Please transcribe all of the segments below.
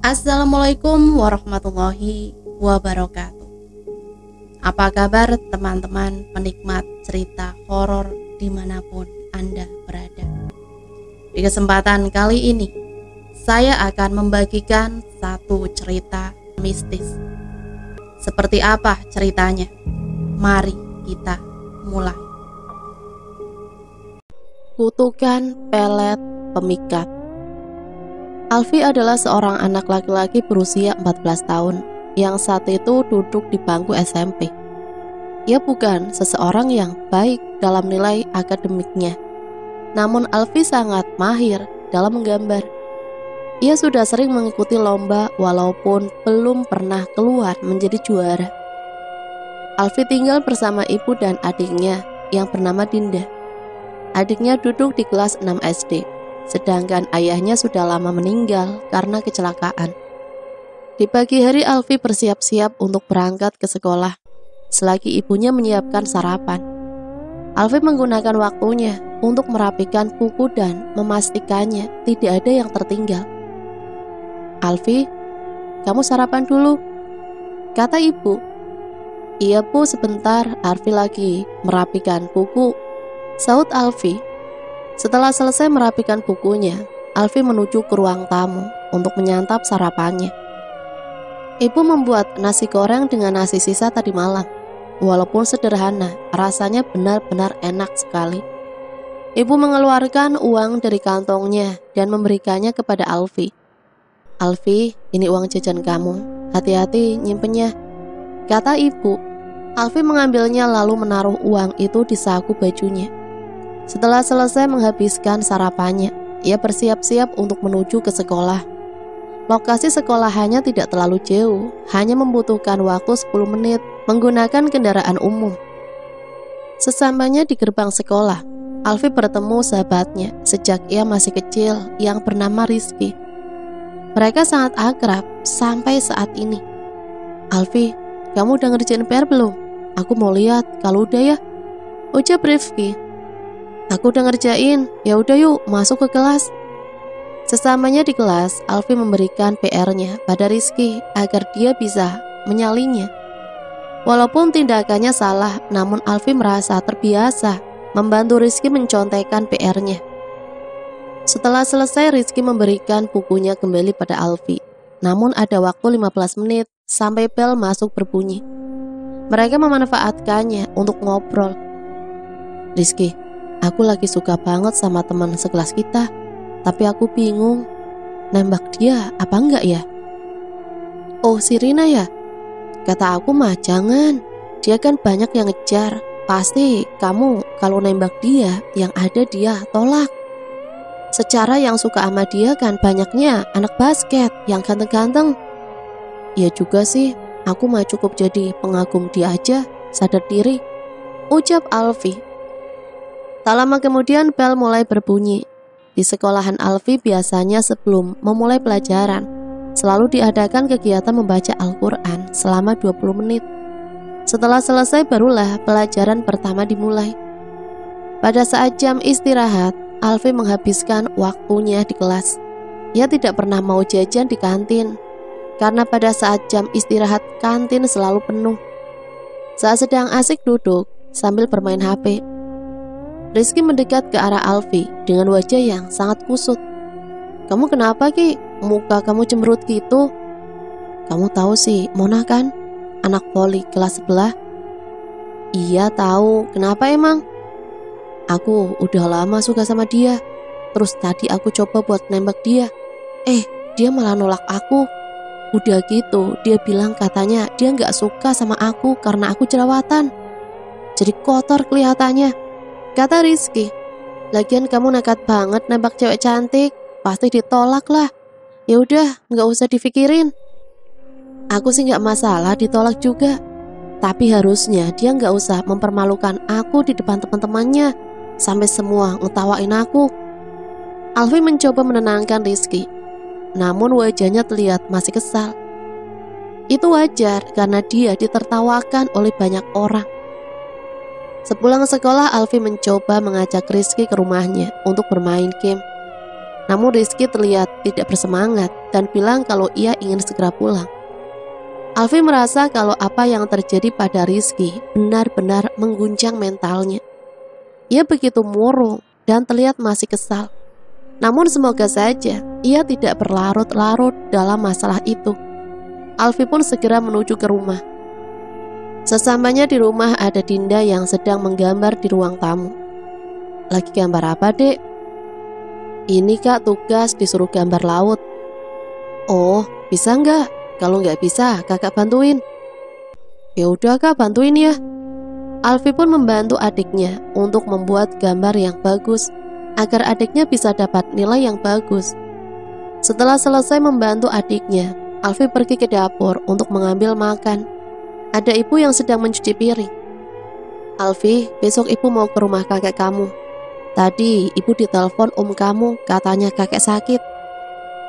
Assalamualaikum warahmatullahi wabarakatuh. Apa kabar teman-teman penikmat cerita horor dimanapun Anda berada? Di kesempatan kali ini, saya akan membagikan satu cerita mistis. Seperti apa ceritanya? Mari kita mulai. Kutukan pelet pemikat. Alfi adalah seorang anak laki-laki berusia 14 tahun yang saat itu duduk di bangku SMP. Ia bukan seseorang yang baik dalam nilai akademiknya, namun Alfi sangat mahir dalam menggambar. Ia sudah sering mengikuti lomba walaupun belum pernah keluar menjadi juara. Alfi tinggal bersama ibu dan adiknya yang bernama Dinda. Adiknya duduk di kelas 6 SD. Sedangkan ayahnya sudah lama meninggal karena kecelakaan. Di pagi hari Alfi bersiap-siap untuk berangkat ke sekolah, selagi ibunya menyiapkan sarapan. Alfi menggunakan waktunya untuk merapikan buku dan memastikannya tidak ada yang tertinggal. "Alfi, kamu sarapan dulu," kata ibu. "Iya bu, sebentar, Alfi lagi merapikan buku," sahut Alfi. Setelah selesai merapikan bukunya, Alfi menuju ke ruang tamu untuk menyantap sarapannya. Ibu membuat nasi goreng dengan nasi sisa tadi malam. Walaupun sederhana, rasanya benar-benar enak sekali. Ibu mengeluarkan uang dari kantongnya dan memberikannya kepada Alfi. "Alfi, ini uang jajan kamu. Hati-hati nyimpennya," kata ibu. Alfi mengambilnya lalu menaruh uang itu di saku bajunya. Setelah selesai menghabiskan sarapannya, ia bersiap-siap untuk menuju ke sekolah. Lokasi sekolahannya tidak terlalu jauh, hanya membutuhkan waktu 10 menit menggunakan kendaraan umum. Sesampainya di gerbang sekolah, Alfi bertemu sahabatnya sejak ia masih kecil yang bernama Rizky. Mereka sangat akrab sampai saat ini. "Alfi, kamu udah ngerjain PR belum? Aku mau lihat, kalau udah ya," ucap Rizky. "Aku udah ngerjain, ya udah yuk masuk ke kelas." Sesamanya di kelas, Alfi memberikan PR-nya pada Rizky agar dia bisa menyalinya. Walaupun tindakannya salah, namun Alfi merasa terbiasa membantu Rizky mencontekan PR-nya. Setelah selesai, Rizky memberikan bukunya kembali pada Alfi. Namun ada waktu 15 menit sampai bel masuk berbunyi. Mereka memanfaatkannya untuk ngobrol. "Rizky, aku lagi suka banget sama teman sekelas kita, tapi aku bingung, nembak dia apa enggak ya?" "Oh, si Rina ya? Kata aku mah jangan, dia kan banyak yang ngejar. Pasti kamu kalau nembak dia, yang ada dia tolak. Secara yang suka sama dia kan banyaknya anak basket yang ganteng-ganteng." "Ya juga sih, aku mah cukup jadi pengagum dia aja, sadar diri," ucap Alfi. Tak lama kemudian bel mulai berbunyi. Di sekolahan Alfi biasanya sebelum memulai pelajaran selalu diadakan kegiatan membaca Al-Quran selama 20 menit. Setelah selesai barulah pelajaran pertama dimulai. Pada saat jam istirahat, Alfi menghabiskan waktunya di kelas. Ia tidak pernah mau jajan di kantin karena pada saat jam istirahat kantin selalu penuh. Saat sedang asik duduk sambil bermain HP, Rizky mendekat ke arah Alfi dengan wajah yang sangat kusut. "Kamu kenapa Ki? Muka kamu cemberut gitu." "Kamu tahu sih Mona kan? Anak voli kelas sebelah." "Iya tahu, kenapa emang?" "Aku udah lama suka sama dia. Terus tadi aku coba buat nembak dia. Dia malah nolak aku. Udah gitu, dia bilang katanya dia gak suka sama aku karena aku jerawatan. Jadi kotor kelihatannya," kata Rizky. "Lagian kamu nekat banget nembak cewek cantik, pasti ditolak lah. Ya udah, nggak usah dipikirin." "Aku sih nggak masalah ditolak juga, tapi harusnya dia nggak usah mempermalukan aku di depan teman-temannya sampai semua ngetawain aku." Alfi mencoba menenangkan Rizky, namun wajahnya terlihat masih kesal. Itu wajar karena dia ditertawakan oleh banyak orang. Sepulang sekolah, Alfi mencoba mengajak Rizky ke rumahnya untuk bermain game. Namun Rizky terlihat tidak bersemangat dan bilang kalau ia ingin segera pulang. Alfi merasa kalau apa yang terjadi pada Rizky benar-benar mengguncang mentalnya. Ia begitu murung dan terlihat masih kesal. Namun semoga saja ia tidak berlarut-larut dalam masalah itu. Alfi pun segera menuju ke rumah. Sesampainya di rumah ada Dinda yang sedang menggambar di ruang tamu. Lagi gambar apa, Dek? Ini Kak, tugas disuruh gambar laut. Oh, bisa nggak? Kalau nggak bisa, kakak bantuin. Ya udah Kak, bantuin ya. Alfi pun membantu adiknya untuk membuat gambar yang bagus agar adiknya bisa dapat nilai yang bagus. Setelah selesai membantu adiknya, Alfi pergi ke dapur untuk mengambil makan. Ada ibu yang sedang mencuci piring. Alfi, besok ibu mau ke rumah kakek kamu. Tadi ibu ditelepon kamu, katanya kakek sakit.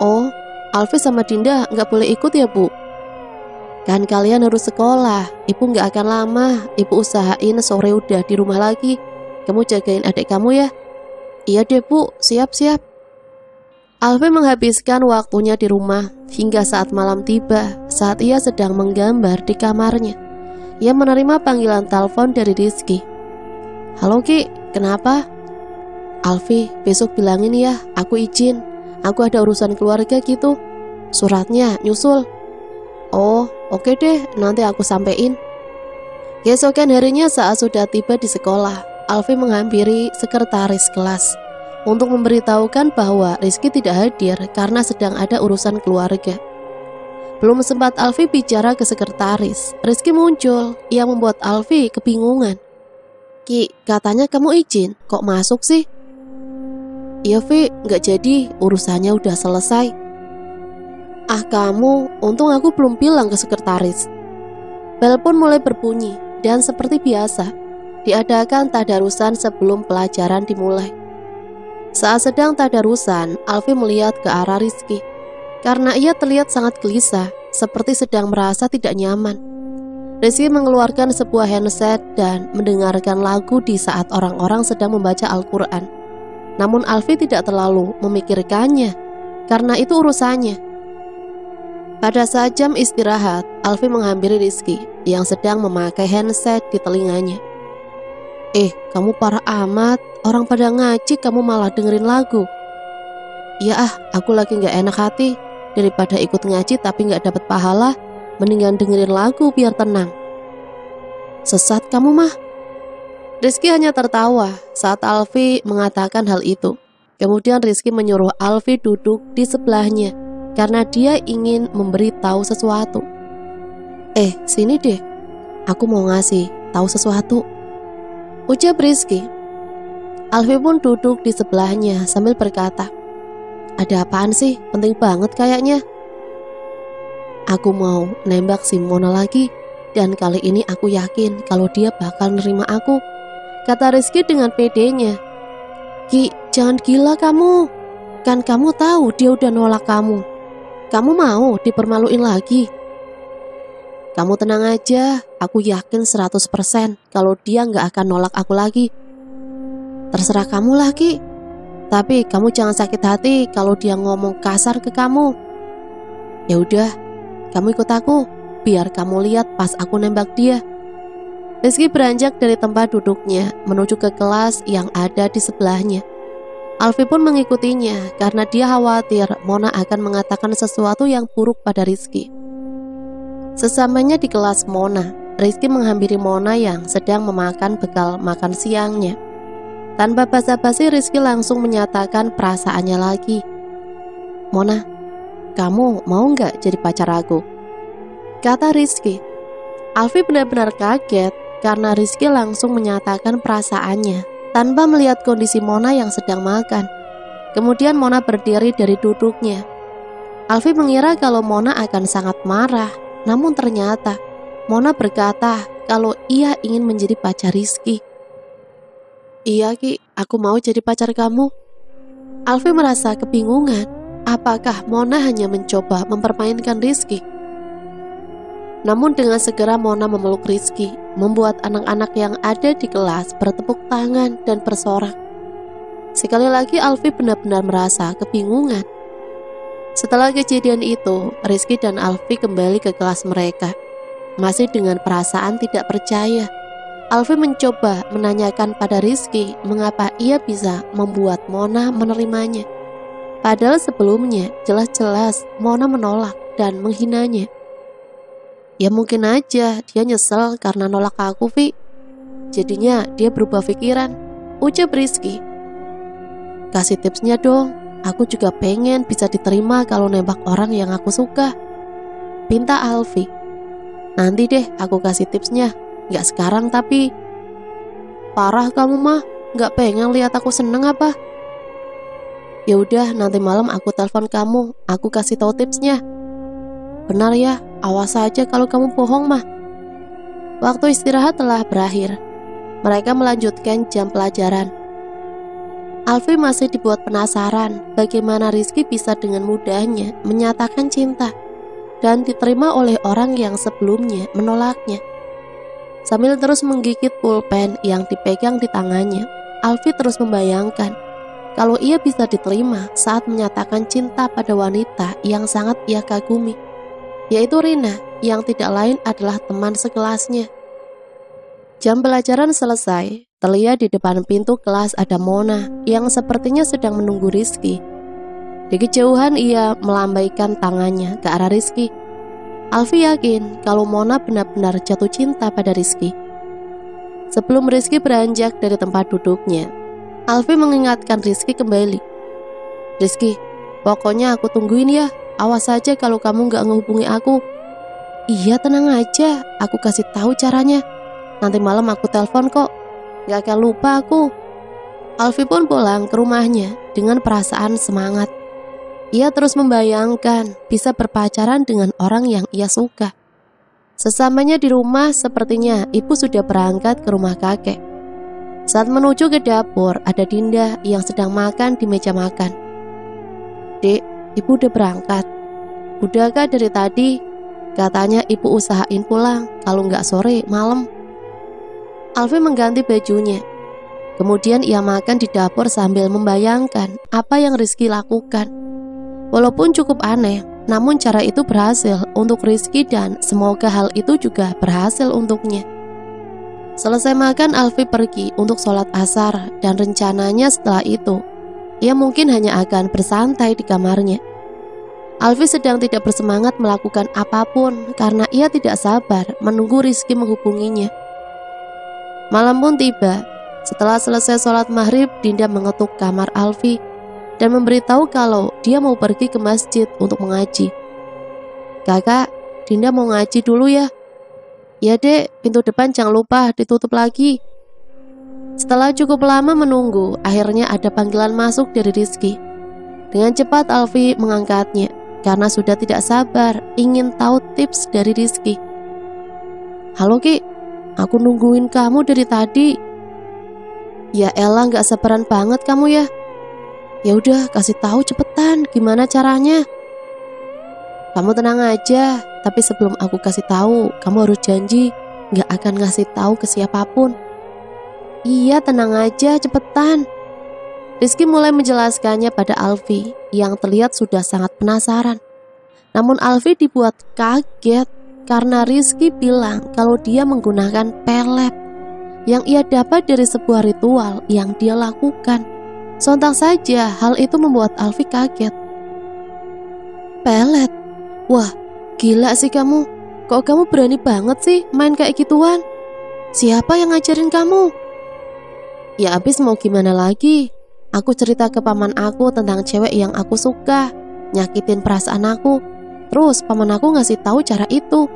Oh, Alfi sama Dinda nggak boleh ikut ya Bu? Kan kalian harus sekolah, ibu nggak akan lama. Ibu usahain sore udah di rumah lagi. Kamu jagain adik kamu ya. Iya deh Bu, siap-siap. Alfi menghabiskan waktunya di rumah hingga saat malam tiba. Saat ia sedang menggambar di kamarnya, ia menerima panggilan telepon dari Rizky. Halo Ki, kenapa? Alfi, besok bilangin ya, aku izin. Aku ada urusan keluarga gitu. Suratnya nyusul. Oh, oke deh, nanti aku sampein. Keesokan harinya saat sudah tiba di sekolah, Alfi menghampiri sekretaris kelas untuk memberitahukan bahwa Rizky tidak hadir karena sedang ada urusan keluarga. Belum sempat Alfi bicara ke sekretaris, Rizky muncul. Ia membuat Alfi kebingungan. Ki, katanya kamu izin, kok masuk sih? Iya Vi, nggak jadi, urusannya udah selesai. Ah kamu, untung aku belum bilang ke sekretaris. Bel pun mulai berbunyi dan seperti biasa diadakan tadarusan sebelum pelajaran dimulai. Saat sedang tadarusan, Alfi melihat ke arah Rizky karena ia terlihat sangat gelisah, seperti sedang merasa tidak nyaman. Rizky mengeluarkan sebuah handset dan mendengarkan lagu di saat orang-orang sedang membaca Al-Quran. Namun Alfi tidak terlalu memikirkannya karena itu urusannya. Pada saat jam istirahat, Alfi menghampiri Rizky yang sedang memakai handset di telinganya. Kamu parah amat, orang pada ngaji kamu malah dengerin lagu. Ya aku lagi gak enak hati. Daripada ikut ngaji tapi gak dapat pahala, mendingan dengerin lagu biar tenang. Sesat kamu mah. Rizky hanya tertawa saat Alfi mengatakan hal itu. Kemudian Rizky menyuruh Alfi duduk di sebelahnya karena dia ingin memberitahu sesuatu. Sini deh, aku mau ngasih tahu sesuatu, ucap Rizky. Alfi pun duduk di sebelahnya sambil berkata, ada apaan sih? Penting banget kayaknya. Aku mau nembak si Mona lagi, dan kali ini aku yakin kalau dia bakal nerima aku, kata Rizky dengan pedenya. Ki, jangan gila kamu. Kan kamu tahu dia udah nolak kamu. Kamu mau dipermaluin lagi? Kamu tenang aja, aku yakin 100% kalau dia gak akan nolak aku lagi. Terserah kamu lah Ki. Tapi kamu jangan sakit hati kalau dia ngomong kasar ke kamu. Ya udah, kamu ikut aku, biar kamu lihat pas aku nembak dia. Rizky beranjak dari tempat duduknya menuju ke kelas yang ada di sebelahnya. Alfi pun mengikutinya karena dia khawatir Mona akan mengatakan sesuatu yang buruk pada Rizky. Sesampainya di kelas Mona, Rizky menghampiri Mona yang sedang memakan bekal makan siangnya. Tanpa basa-basi Rizky langsung menyatakan perasaannya lagi. Mona, kamu mau gak jadi pacar aku? Kata Rizky. Alfi benar-benar kaget karena Rizky langsung menyatakan perasaannya tanpa melihat kondisi Mona yang sedang makan. Kemudian Mona berdiri dari duduknya. Alfi mengira kalau Mona akan sangat marah, namun ternyata Mona berkata kalau ia ingin menjadi pacar Rizky. Iya Ki, aku mau jadi pacar kamu. Alfi merasa kebingungan, apakah Mona hanya mencoba mempermainkan Rizky? Namun dengan segera Mona memeluk Rizky, membuat anak-anak yang ada di kelas bertepuk tangan dan bersorak. Sekali lagi Alfi benar-benar merasa kebingungan. Setelah kejadian itu, Rizky dan Alfi kembali ke kelas mereka. Masih dengan perasaan tidak percaya, Alfi mencoba menanyakan pada Rizky mengapa ia bisa membuat Mona menerimanya. Padahal sebelumnya jelas-jelas Mona menolak dan menghinanya. Ya mungkin aja dia nyesel karena nolak aku, Vi. Jadinya dia berubah pikiran, ucap Rizky. Kasih tipsnya dong, aku juga pengen bisa diterima kalau nembak orang yang aku suka, pinta Alfi. Nanti deh aku kasih tipsnya, gak sekarang tapi. Parah kamu mah, gak pengen lihat aku seneng apa? Ya udah, nanti malam aku telepon kamu, aku kasih tahu tipsnya. Benar ya, awas aja kalau kamu bohong mah. Waktu istirahat telah berakhir. Mereka melanjutkan jam pelajaran. Alfi masih dibuat penasaran bagaimana Rizky bisa dengan mudahnya menyatakan cinta dan diterima oleh orang yang sebelumnya menolaknya. Sambil terus menggigit pulpen yang dipegang di tangannya, Alfi terus membayangkan kalau ia bisa diterima saat menyatakan cinta pada wanita yang sangat ia kagumi, yaitu Rina yang tidak lain adalah teman sekelasnya. Jam pelajaran selesai, terlihat di depan pintu kelas ada Mona yang sepertinya sedang menunggu Rizky. Di kejauhan ia melambaikan tangannya ke arah Rizky. Alfi yakin kalau Mona benar-benar jatuh cinta pada Rizky. Sebelum Rizky beranjak dari tempat duduknya, Alfi mengingatkan Rizky kembali. Rizky, pokoknya aku tungguin ya, awas saja kalau kamu gak menghubungi aku. Iya tenang aja, aku kasih tahu caranya. Nanti malam aku telepon kok, gak akan lupa aku. Alfi pun pulang ke rumahnya dengan perasaan semangat. Ia terus membayangkan bisa berpacaran dengan orang yang ia suka. Sesamanya di rumah, sepertinya ibu sudah berangkat ke rumah kakek. Saat menuju ke dapur, ada Dinda yang sedang makan di meja makan. Dek, ibu udah berangkat? Udahkah dari tadi? Katanya ibu usahain pulang, kalau nggak sore, malam. Alfi mengganti bajunya. Kemudian ia makan di dapur sambil membayangkan apa yang Rizky lakukan. Walaupun cukup aneh, namun cara itu berhasil untuk Rizky dan semoga hal itu juga berhasil untuknya. Selesai makan, Alfi pergi untuk sholat asar dan rencananya setelah itu, ia mungkin hanya akan bersantai di kamarnya. Alfi sedang tidak bersemangat melakukan apapun karena ia tidak sabar menunggu Rizky menghubunginya. Malam pun tiba. Setelah selesai sholat maghrib, Dinda mengetuk kamar Alfi dan memberitahu kalau dia mau pergi ke masjid untuk mengaji. Kakak, Dinda mau ngaji dulu ya. Ya dek, pintu depan jangan lupa ditutup lagi. Setelah cukup lama menunggu, akhirnya ada panggilan masuk dari Rizky. Dengan cepat Alfi mengangkatnya karena sudah tidak sabar ingin tahu tips dari Rizky. Halo Ki, aku nungguin kamu dari tadi. Ya elah, gak sabaran banget kamu ya. Ya udah, kasih tahu cepetan gimana caranya. Kamu tenang aja, tapi sebelum aku kasih tahu, kamu harus janji gak akan ngasih tahu ke siapapun. Iya, tenang aja, cepetan. Rizky mulai menjelaskannya pada Alfi yang terlihat sudah sangat penasaran. Namun Alfi dibuat kaget karena Rizky bilang kalau dia menggunakan pelet yang ia dapat dari sebuah ritual yang dia lakukan. Sontak saja hal itu membuat Alfi kaget. Pelet? Wah, gila sih kamu. Kok kamu berani banget sih main kayak gituan? Siapa yang ngajarin kamu? Ya abis mau gimana lagi? Aku cerita ke paman aku tentang cewek yang aku suka, nyakitin perasaan aku. Terus paman aku ngasih tahu cara itu.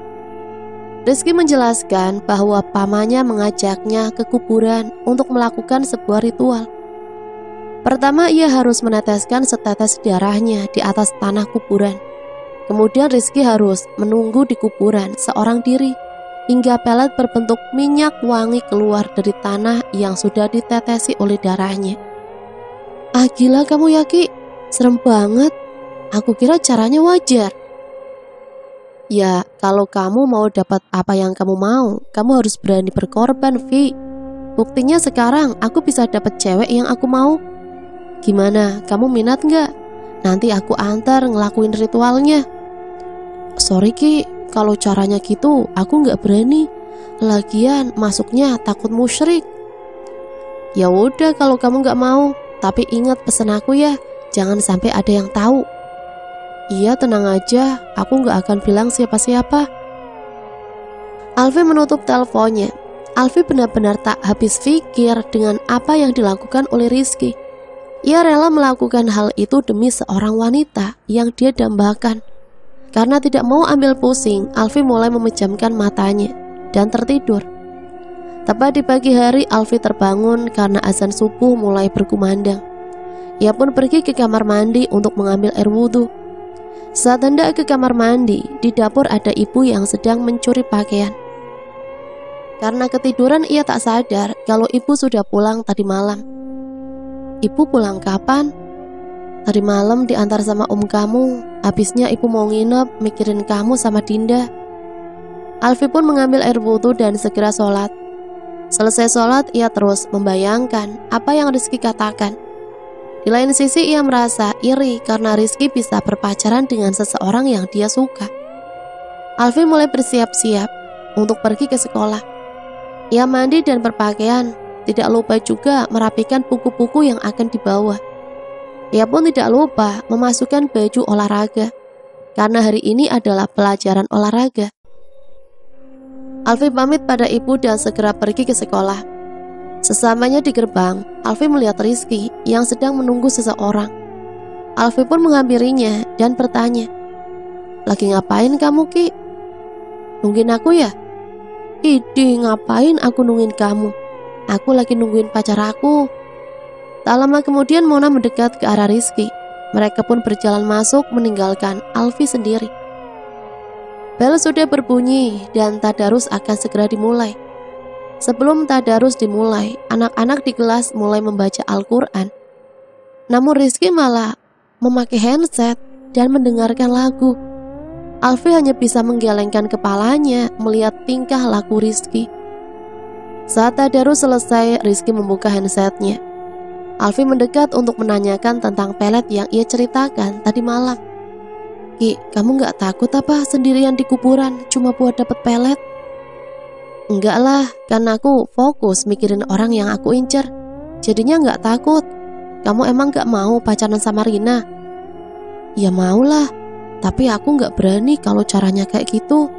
Rizky menjelaskan bahwa pamannya mengajaknya ke kuburan untuk melakukan sebuah ritual. Pertama ia harus meneteskan setetes darahnya di atas tanah kuburan. Kemudian Rizky harus menunggu di kuburan seorang diri hingga pelet berbentuk minyak wangi keluar dari tanah yang sudah ditetesi oleh darahnya. Ah gila kamu ya Ki, serem banget. Aku kira caranya wajar. Ya, kalau kamu mau dapat apa yang kamu mau, kamu harus berani berkorban, Vi. Buktinya sekarang aku bisa dapat cewek yang aku mau. Gimana, kamu minat nggak? Nanti aku antar ngelakuin ritualnya. Sorry Ki, kalau caranya gitu aku nggak berani. Lagian masuknya takut musyrik. Ya udah kalau kamu nggak mau, tapi ingat pesan aku ya, jangan sampai ada yang tahu. Iya tenang aja, aku nggak akan bilang siapa-siapa. Alfi menutup teleponnya. Alfi benar-benar tak habis pikir dengan apa yang dilakukan oleh Rizky. Ia rela melakukan hal itu demi seorang wanita yang dia dambakan. Karena tidak mau ambil pusing, Alfi mulai memejamkan matanya dan tertidur. Tepat di pagi hari, Alfi terbangun karena azan subuh mulai berkumandang. Ia pun pergi ke kamar mandi untuk mengambil air wudhu. Saat hendak ke kamar mandi, di dapur ada ibu yang sedang mencuri pakaian. Karena ketiduran, ia tak sadar kalau ibu sudah pulang tadi malam. Ibu pulang kapan? Tadi malam diantar sama om kamu. Habisnya ibu mau nginep mikirin kamu sama Dinda. Alfi pun mengambil air wudhu dan segera sholat. Selesai sholat, ia terus membayangkan apa yang Rizky katakan. Di lain sisi, ia merasa iri karena Rizky bisa berpacaran dengan seseorang yang dia suka. Alfi mulai bersiap-siap untuk pergi ke sekolah. Ia mandi dan berpakaian, tidak lupa juga merapikan buku-buku yang akan dibawa. Ia pun tidak lupa memasukkan baju olahraga, karena hari ini adalah pelajaran olahraga. Alfi pamit pada ibu dan segera pergi ke sekolah. Sesamanya di gerbang, Alfi melihat Rizky yang sedang menunggu seseorang. Alfi pun menghampirinya dan bertanya, "Lagi ngapain kamu, Ki?" "Nungguin aku ya?" "Idih, ngapain aku nungguin kamu? Aku lagi nungguin pacar aku." Tak lama kemudian Mona mendekat ke arah Rizky. Mereka pun berjalan masuk meninggalkan Alfi sendiri. Bel sudah berbunyi dan tadarus akan segera dimulai. Sebelum tadarus dimulai, anak-anak di kelas mulai membaca Al-Quran. Namun Rizky malah memakai handset dan mendengarkan lagu. Alfi hanya bisa menggelengkan kepalanya melihat tingkah laku Rizky. Saat tadarus selesai, Rizky membuka handsetnya. Alfi mendekat untuk menanyakan tentang pelet yang ia ceritakan tadi malam. "Ki, kamu gak takut apa sendirian di kuburan cuma buat dapet pelet?" "Enggak lah, kan aku fokus mikirin orang yang aku incer. Jadinya gak takut. Kamu emang gak mau pacaran sama Rina?" "Ya maulah, tapi aku gak berani kalau caranya kayak gitu."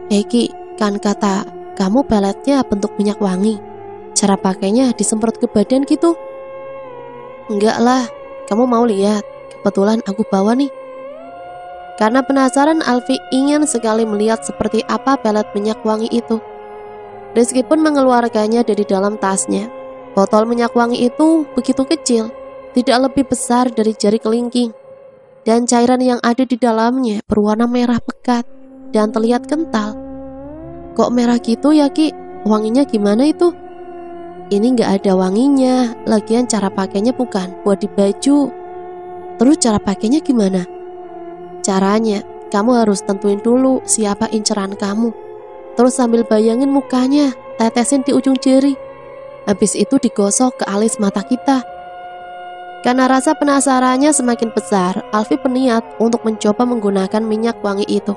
Ki, kan kata kamu peletnya bentuk minyak wangi. Cara pakainya disemprot ke badan gitu." "Enggak lah, kamu mau lihat? Kebetulan aku bawa nih." Karena penasaran, Alfi ingin sekali melihat seperti apa pelet minyak wangi itu. Rizky pun mengeluarkannya dari dalam tasnya. Botol minyak wangi itu begitu kecil, tidak lebih besar dari jari kelingking. Dan cairan yang ada di dalamnya berwarna merah pekat dan terlihat kental. "Kok merah gitu ya, Ki? Wanginya gimana itu?" "Ini gak ada wanginya, lagian cara pakainya bukan buat di baju." "Terus cara pakainya gimana?" "Caranya, kamu harus tentuin dulu siapa inceran kamu. Terus sambil bayangin mukanya, tetesin di ujung jari. Habis itu digosok ke alis mata kita." Karena rasa penasarannya semakin besar, Alfi berniat untuk mencoba menggunakan minyak wangi itu.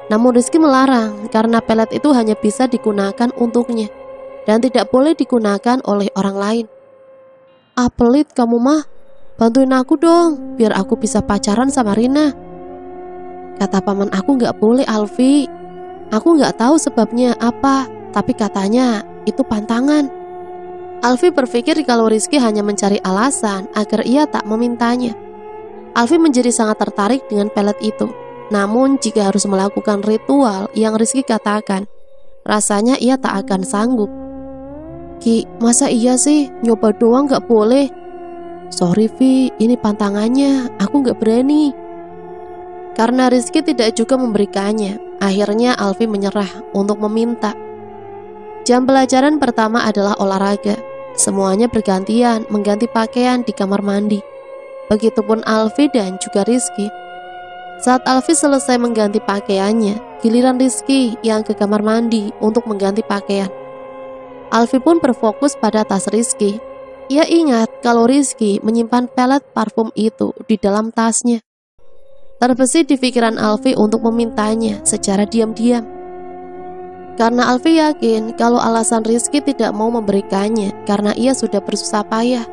Namun Rizky melarang karena pelet itu hanya bisa digunakan untuknya dan tidak boleh digunakan oleh orang lain. "Ah pelit kamu mah, bantuin aku dong biar aku bisa pacaran sama Rina." "Kata paman aku gak boleh Alfi. Aku gak tahu sebabnya apa, tapi katanya itu pantangan." Alfi berpikir kalau Rizky hanya mencari alasan agar ia tak memintanya. Alfi menjadi sangat tertarik dengan pelet itu. Namun jika harus melakukan ritual yang Rizky katakan, rasanya ia tak akan sanggup. "Ki, masa iya sih nyoba doang gak boleh?" "Sorry Vi, ini pantangannya, aku gak berani." Karena Rizky tidak juga memberikannya, akhirnya Alfi menyerah untuk meminta. Jam pelajaran pertama adalah olahraga. Semuanya bergantian mengganti pakaian di kamar mandi. Begitupun Alfi dan juga Rizky. Saat Alfi selesai mengganti pakaiannya, giliran Rizky yang ke kamar mandi untuk mengganti pakaian. Alfi pun berfokus pada tas Rizky. Ia ingat kalau Rizky menyimpan pelet parfum itu di dalam tasnya. Terbesit di pikiran Alfi untuk memintanya secara diam-diam. Karena Alfi yakin kalau alasan Rizky tidak mau memberikannya karena ia sudah bersusah payah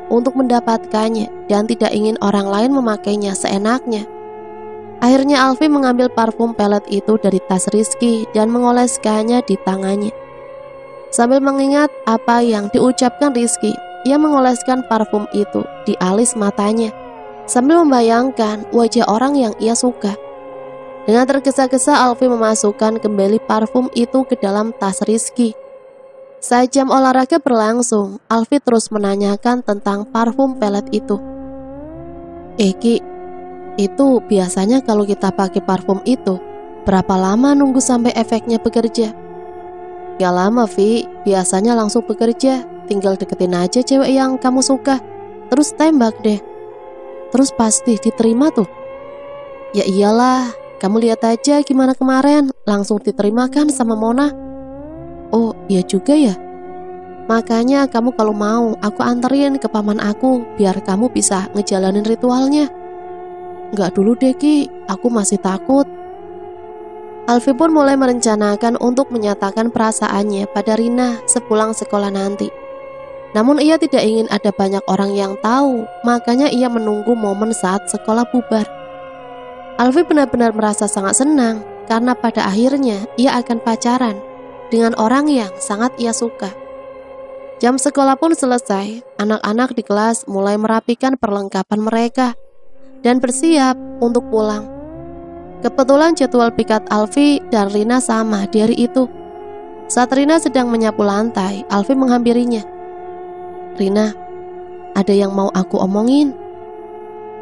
untuk mendapatkannya dan tidak ingin orang lain memakainya seenaknya. Akhirnya Alfi mengambil parfum pelet itu dari tas Rizky dan mengoleskannya di tangannya. Sambil mengingat apa yang diucapkan Rizky, ia mengoleskan parfum itu di alis matanya sambil membayangkan wajah orang yang ia suka. Dengan tergesa-gesa Alfi memasukkan kembali parfum itu ke dalam tas Rizky. Saat jam olahraga berlangsung, Alfi terus menanyakan tentang parfum pelet itu. Ki, itu biasanya kalau kita pakai parfum itu, berapa lama nunggu sampai efeknya bekerja? Gak lama, Vi. Biasanya langsung bekerja. Tinggal deketin aja cewek yang kamu suka, terus tembak deh. Terus pasti diterima tuh. Ya iyalah, kamu lihat aja gimana kemarin, langsung diterima kan sama Mona. Oh iya juga ya. Makanya kamu kalau mau, aku anterin ke paman aku, biar kamu bisa ngejalanin ritualnya. Enggak dulu deh Ki, aku masih takut. Alfi pun mulai merencanakan untuk menyatakan perasaannya pada Rina sepulang sekolah nanti. Namun ia tidak ingin ada banyak orang yang tahu, makanya ia menunggu momen saat sekolah bubar. Alfi benar-benar merasa sangat senang karena pada akhirnya ia akan pacaran dengan orang yang sangat ia suka. Jam sekolah pun selesai, anak-anak di kelas mulai merapikan perlengkapan mereka dan bersiap untuk pulang. Kebetulan jadwal piket Alfi dan Rina sama di hari itu. Saat Rina sedang menyapu lantai, Alfi menghampirinya. Rina, ada yang mau aku omongin.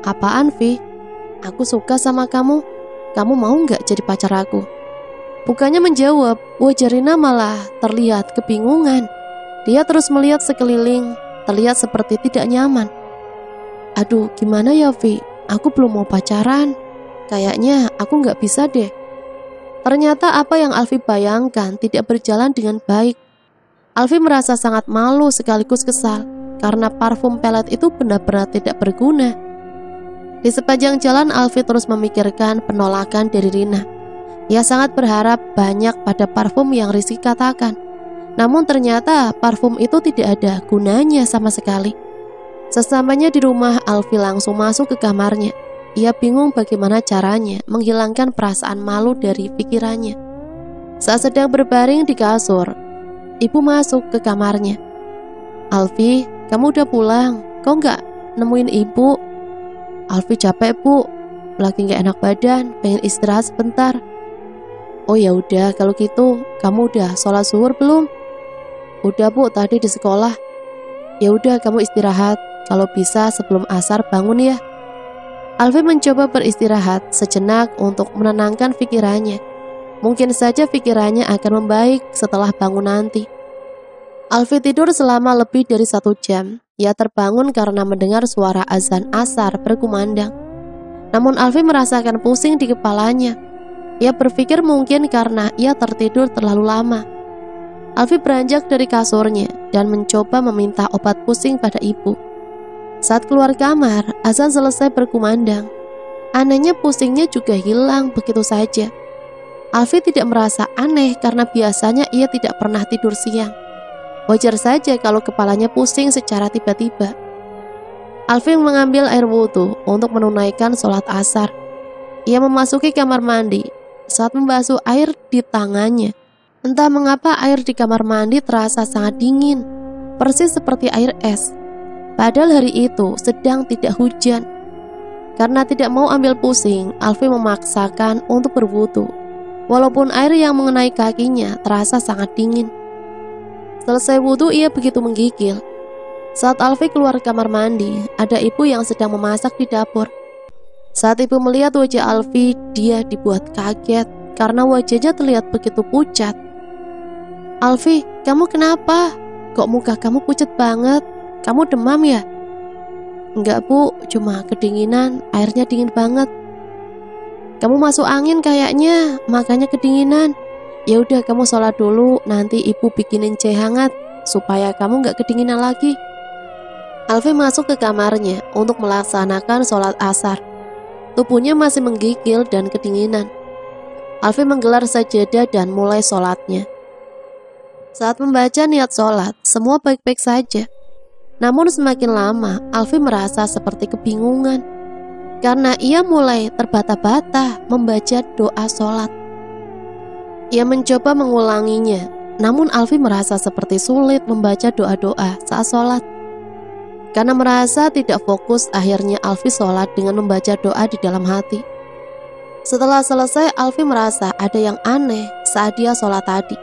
Apaan, Vi? Aku suka sama kamu. Kamu mau gak jadi pacar aku? Bukannya menjawab, wajah Rina malah terlihat kebingungan. Dia terus melihat sekeliling, terlihat seperti tidak nyaman. Aduh, gimana ya, Vi? Aku belum mau pacaran. Kayaknya aku gak bisa deh. Ternyata apa yang Alfi bayangkan tidak berjalan dengan baik. Alfi merasa sangat malu sekaligus kesal karena parfum pelet itu benar-benar tidak berguna. Di sepanjang jalan Alfi terus memikirkan penolakan dari Rina. Ia sangat berharap banyak pada parfum yang Rizky katakan. Namun ternyata parfum itu tidak ada gunanya sama sekali. Sesampainya di rumah, Alfi langsung masuk ke kamarnya. Ia bingung bagaimana caranya menghilangkan perasaan malu dari pikirannya. Saat sedang berbaring di kasur, ibu masuk ke kamarnya. Alfi, kamu udah pulang? Kok nggak nemuin ibu? Alfi capek bu, lagi nggak enak badan, pengen istirahat sebentar. Oh ya udah, kalau gitu kamu udah sholat zuhur belum? Udah bu, tadi di sekolah. Ya udah, kamu istirahat. Kalau bisa sebelum asar bangun ya. Alfi mencoba beristirahat sejenak untuk menenangkan pikirannya. Mungkin saja pikirannya akan membaik setelah bangun nanti. Alfi tidur selama lebih dari 1 jam. Ia terbangun karena mendengar suara azan asar berkumandang. Namun Alfi merasakan pusing di kepalanya. Ia berpikir mungkin karena ia tertidur terlalu lama. Alfi beranjak dari kasurnya dan mencoba meminta obat pusing pada ibu. Saat keluar kamar, azan selesai berkumandang. Anehnya pusingnya juga hilang begitu saja. Alfi tidak merasa aneh karena biasanya ia tidak pernah tidur siang. Wajar saja kalau kepalanya pusing secara tiba-tiba. Alfi mengambil air wudhu untuk menunaikan sholat asar. Ia memasuki kamar mandi. Saat membasuh air di tangannya, entah mengapa air di kamar mandi terasa sangat dingin, persis seperti air es. Padahal hari itu sedang tidak hujan. Karena tidak mau ambil pusing, Alfi memaksakan untuk berwudu. Walaupun air yang mengenai kakinya terasa sangat dingin. Selesai wudu, ia begitu menggigil. Saat Alfi keluar kamar mandi, ada ibu yang sedang memasak di dapur. Saat ibu melihat wajah Alfi, dia dibuat kaget karena wajahnya terlihat begitu pucat. Alfi, kamu kenapa? Kok muka kamu pucat banget? Kamu demam ya? Enggak bu, cuma kedinginan, airnya dingin banget. Kamu masuk angin kayaknya, makanya kedinginan. Ya udah, kamu sholat dulu, nanti ibu bikinin teh hangat supaya kamu enggak kedinginan lagi. Alfi masuk ke kamarnya untuk melaksanakan sholat asar. Tubuhnya masih menggigil dan kedinginan. Alfi menggelar sajadah dan mulai sholatnya. Saat membaca niat sholat, semua baik-baik saja. Namun semakin lama, Alfi merasa seperti kebingungan karena ia mulai terbata-bata membaca doa sholat. Ia mencoba mengulanginya, namun Alfi merasa seperti sulit membaca doa-doa saat sholat. Karena merasa tidak fokus, akhirnya Alfi sholat dengan membaca doa di dalam hati. Setelah selesai, Alfi merasa ada yang aneh saat dia sholat tadi.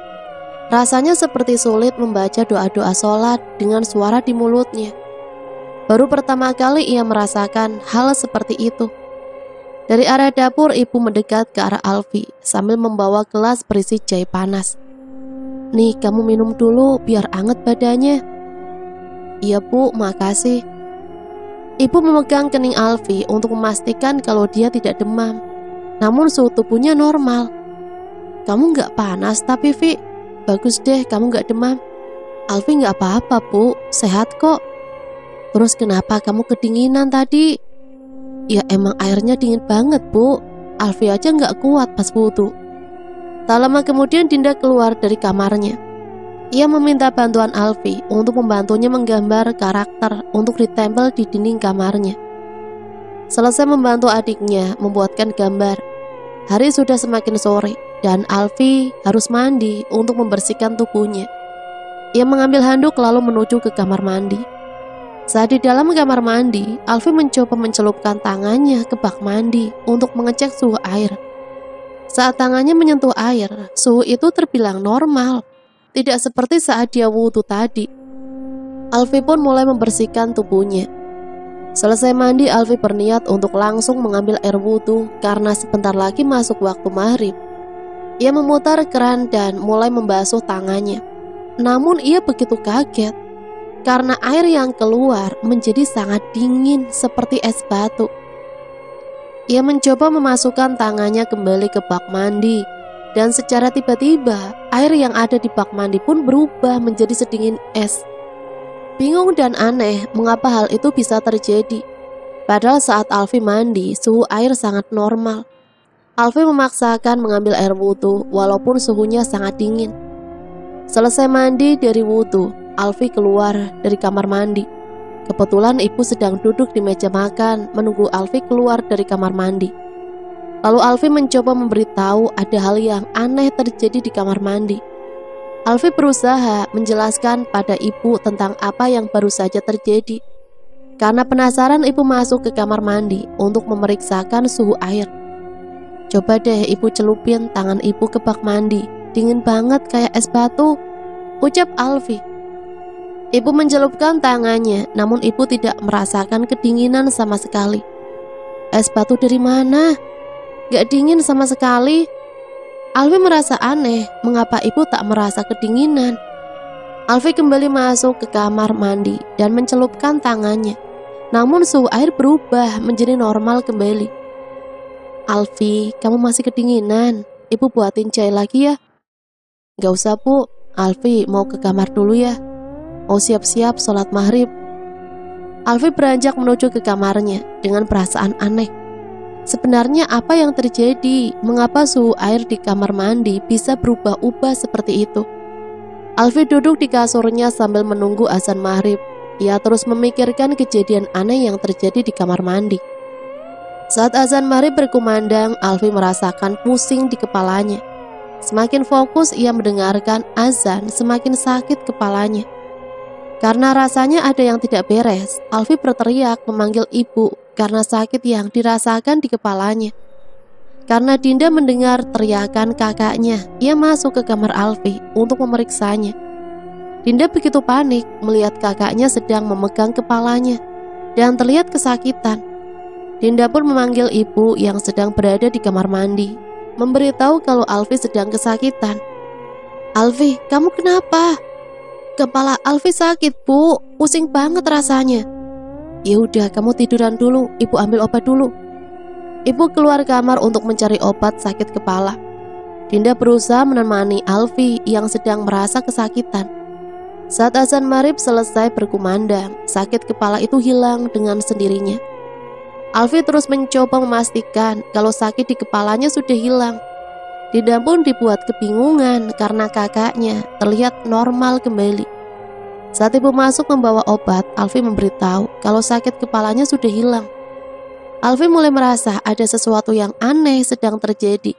Rasanya seperti sulit membaca doa-doa sholat dengan suara di mulutnya. Baru pertama kali ia merasakan hal seperti itu. Dari arah dapur, ibu mendekat ke arah Alfi sambil membawa gelas berisi jahe panas. "Nih, kamu minum dulu biar anget badannya." "Iya bu, makasih." Ibu memegang kening Alfi untuk memastikan kalau dia tidak demam. Namun suhu tubuhnya normal. "Kamu gak panas tapi Vi, bagus deh kamu gak demam." "Alfi gak apa-apa bu, sehat kok." "Terus kenapa kamu kedinginan tadi?" "Ya emang airnya dingin banget bu, Alfi aja gak kuat pas wudhu." Tak lama kemudian Dinda keluar dari kamarnya. Ia meminta bantuan Alfi untuk membantunya menggambar karakter untuk ditempel di dinding kamarnya. Selesai membantu adiknya membuatkan gambar, hari sudah semakin sore dan Alfi harus mandi untuk membersihkan tubuhnya. Ia mengambil handuk lalu menuju ke kamar mandi. Saat di dalam kamar mandi, Alfi mencoba mencelupkan tangannya ke bak mandi untuk mengecek suhu air. Saat tangannya menyentuh air, suhu itu terbilang normal. Tidak seperti saat dia wudhu tadi. Alfi pun mulai membersihkan tubuhnya. Selesai mandi, Alfi berniat untuk langsung mengambil air wudhu karena sebentar lagi masuk waktu maghrib. Ia memutar keran dan mulai membasuh tangannya. Namun ia begitu kaget karena air yang keluar menjadi sangat dingin seperti es batu. Ia mencoba memasukkan tangannya kembali ke bak mandi. Dan secara tiba-tiba, air yang ada di bak mandi pun berubah menjadi sedingin es. Bingung dan aneh mengapa hal itu bisa terjadi. Padahal saat Alfi mandi, suhu air sangat normal. Alfi memaksakan mengambil air wudhu walaupun suhunya sangat dingin. Selesai mandi dari wudhu, Alfi keluar dari kamar mandi. Kebetulan ibu sedang duduk di meja makan menunggu Alfi keluar dari kamar mandi. Lalu Alfi mencoba memberitahu ada hal yang aneh terjadi di kamar mandi. Alfi berusaha menjelaskan pada ibu tentang apa yang baru saja terjadi. Karena penasaran, ibu masuk ke kamar mandi untuk memeriksakan suhu air. "Coba deh ibu celupin tangan ibu ke bak mandi, dingin banget kayak es batu," ucap Alfi. Ibu mencelupkan tangannya, namun ibu tidak merasakan kedinginan sama sekali. "Es batu dari mana? Gak dingin sama sekali." Alfi merasa aneh mengapa ibu tak merasa kedinginan. Alfi kembali masuk ke kamar mandi dan mencelupkan tangannya. Namun suhu air berubah menjadi normal kembali. "Alfi, kamu masih kedinginan. Ibu buatin chai lagi ya." "Gak usah bu, Alfi mau ke kamar dulu ya. Mau siap-siap sholat maghrib." Alfi beranjak menuju ke kamarnya dengan perasaan aneh. Sebenarnya apa yang terjadi? Mengapa suhu air di kamar mandi bisa berubah-ubah seperti itu? Alfi duduk di kasurnya sambil menunggu azan maghrib. Ia terus memikirkan kejadian aneh yang terjadi di kamar mandi. Saat azan maghrib berkumandang, Alfi merasakan pusing di kepalanya. Semakin fokus ia mendengarkan azan, semakin sakit kepalanya. Karena rasanya ada yang tidak beres, Alfi berteriak memanggil ibu karena sakit yang dirasakan di kepalanya. Karena Dinda mendengar teriakan kakaknya, ia masuk ke kamar Alfi untuk memeriksanya. Dinda begitu panik melihat kakaknya sedang memegang kepalanya dan terlihat kesakitan. Dinda pun memanggil ibu yang sedang berada di kamar mandi, memberitahu kalau Alfi sedang kesakitan. "Alfi, kamu kenapa?" "Kepala Alfi sakit bu, pusing banget rasanya." "Ya udah kamu tiduran dulu, ibu ambil obat dulu." Ibu keluar kamar untuk mencari obat sakit kepala. Dinda berusaha menemani Alfi yang sedang merasa kesakitan. Saat azan maghrib selesai berkumandang, sakit kepala itu hilang dengan sendirinya. Alfi terus mencoba memastikan kalau sakit di kepalanya sudah hilang. Dinda pun dibuat kebingungan karena kakaknya terlihat normal kembali. Saat ibu masuk membawa obat, Alfi memberitahu kalau sakit kepalanya sudah hilang. Alfi mulai merasa ada sesuatu yang aneh sedang terjadi.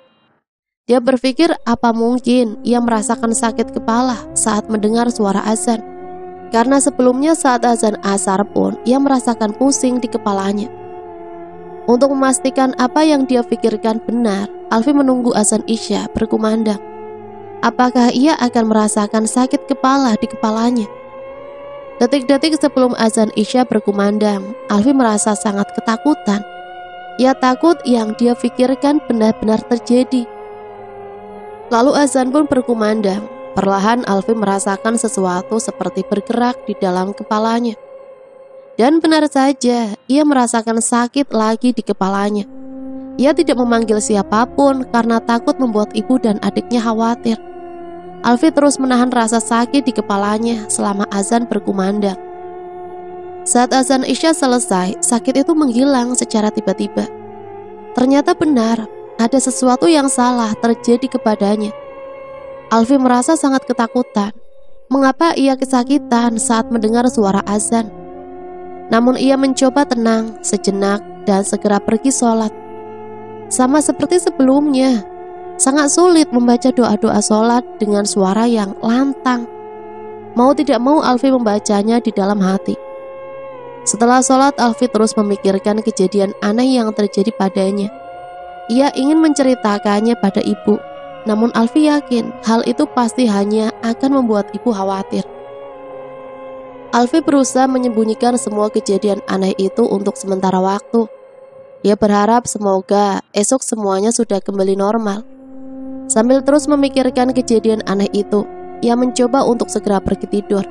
Dia berpikir apa mungkin ia merasakan sakit kepala saat mendengar suara azan. Karena sebelumnya saat azan asar pun ia merasakan pusing di kepalanya. Untuk memastikan apa yang dia pikirkan benar, Alfi menunggu azan Isya berkumandang. Apakah ia akan merasakan sakit kepala di kepalanya? Detik-detik sebelum azan Isya berkumandang, Alfi merasa sangat ketakutan. Ia takut yang dia pikirkan benar-benar terjadi. Lalu azan pun berkumandang. Perlahan Alfi merasakan sesuatu seperti bergerak di dalam kepalanya. Dan benar saja, ia merasakan sakit lagi di kepalanya. Ia tidak memanggil siapapun karena takut membuat ibu dan adiknya khawatir. Alfi terus menahan rasa sakit di kepalanya selama azan berkumandang. Saat azan Isya selesai, sakit itu menghilang secara tiba-tiba. Ternyata benar, ada sesuatu yang salah terjadi kepadanya. Alfi merasa sangat ketakutan. Mengapa ia kesakitan saat mendengar suara azan? Namun ia mencoba tenang sejenak dan segera pergi sholat. Sama seperti sebelumnya, sangat sulit membaca doa-doa sholat dengan suara yang lantang. Mau tidak mau Alfi membacanya di dalam hati. Setelah sholat, Alfi terus memikirkan kejadian aneh yang terjadi padanya. Ia ingin menceritakannya pada ibu, namun Alfi yakin hal itu pasti hanya akan membuat ibu khawatir. Alfi berusaha menyembunyikan semua kejadian aneh itu untuk sementara waktu. Ia berharap semoga esok semuanya sudah kembali normal. Sambil terus memikirkan kejadian aneh itu, ia mencoba untuk segera pergi tidur.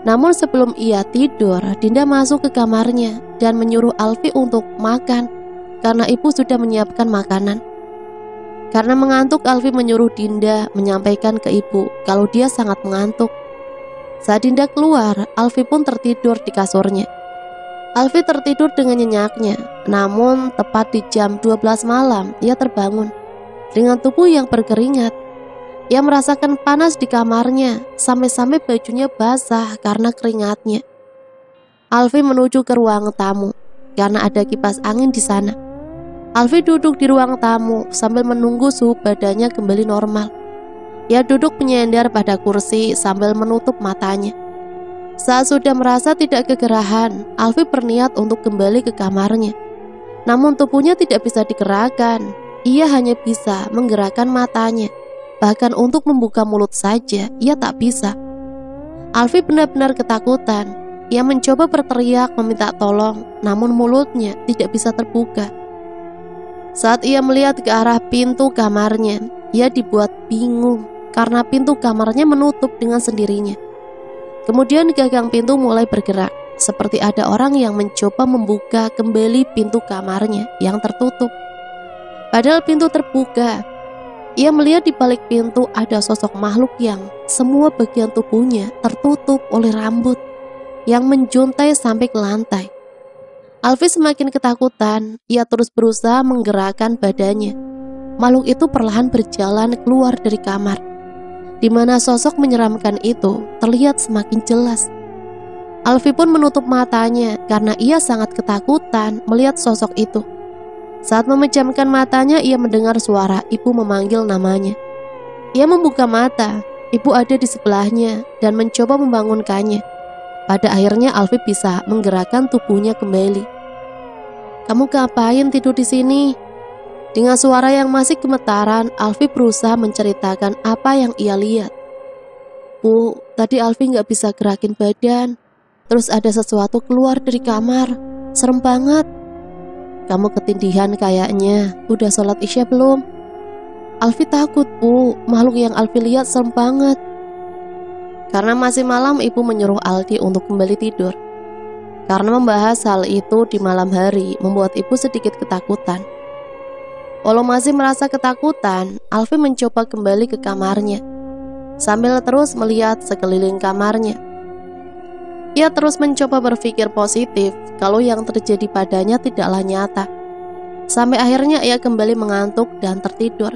Namun sebelum ia tidur, Dinda masuk ke kamarnya dan menyuruh Alfi untuk makan. Karena ibu sudah menyiapkan makanan. Karena mengantuk, Alfi menyuruh Dinda menyampaikan ke ibu kalau dia sangat mengantuk. Saat Dinda keluar, Alfi pun tertidur di kasurnya. Alfi tertidur dengan nyenyaknya, namun tepat di jam 12 malam ia terbangun dengan tubuh yang berkeringat. Ia merasakan panas di kamarnya, sampai-sampai bajunya basah karena keringatnya. Alfi menuju ke ruang tamu karena ada kipas angin di sana. Alfi duduk di ruang tamu sambil menunggu suhu badannya kembali normal. Ia duduk menyender pada kursi sambil menutup matanya. Saat sudah merasa tidak kegerahan, Alfi berniat untuk kembali ke kamarnya. Namun tubuhnya tidak bisa digerakkan. Ia hanya bisa menggerakkan matanya. Bahkan untuk membuka mulut saja, ia tak bisa. Alfi benar-benar ketakutan. Ia mencoba berteriak meminta tolong, namun mulutnya tidak bisa terbuka. Saat ia melihat ke arah pintu kamarnya, ia dibuat bingung karena pintu kamarnya menutup dengan sendirinya. Kemudian gagang pintu mulai bergerak, seperti ada orang yang mencoba membuka kembali pintu kamarnya yang tertutup. Padahal pintu terbuka. Ia melihat di balik pintu ada sosok makhluk yang semua bagian tubuhnya tertutup oleh rambut yang menjuntai sampai ke lantai. Alfi semakin ketakutan. Ia terus berusaha menggerakkan badannya. Makhluk itu perlahan berjalan keluar dari kamar, di mana sosok menyeramkan itu terlihat semakin jelas. Alfi pun menutup matanya karena ia sangat ketakutan melihat sosok itu. Saat memejamkan matanya, ia mendengar suara ibu memanggil namanya. Ia membuka mata. Ibu ada di sebelahnya dan mencoba membangunkannya. Pada akhirnya Alfi bisa menggerakkan tubuhnya kembali. "Kamu ngapain tidur di sini?" Dengan suara yang masih gemetaran, Alfi berusaha menceritakan apa yang ia lihat. "Bu, tadi Alfi gak bisa gerakin badan. Terus ada sesuatu keluar dari kamar. Serem banget." "Kamu ketindihan kayaknya. Udah sholat Isya belum?" "Alfi takut, Bu. Makhluk yang Alfi lihat serem banget." Karena masih malam, ibu menyuruh Aldi untuk kembali tidur. Karena membahas hal itu di malam hari membuat ibu sedikit ketakutan. Walau masih merasa ketakutan, Alfi mencoba kembali ke kamarnya. sambil terus melihat sekeliling kamarnya. Ia terus mencoba berpikir positif kalau yang terjadi padanya tidaklah nyata. Sampai akhirnya ia kembali mengantuk dan tertidur.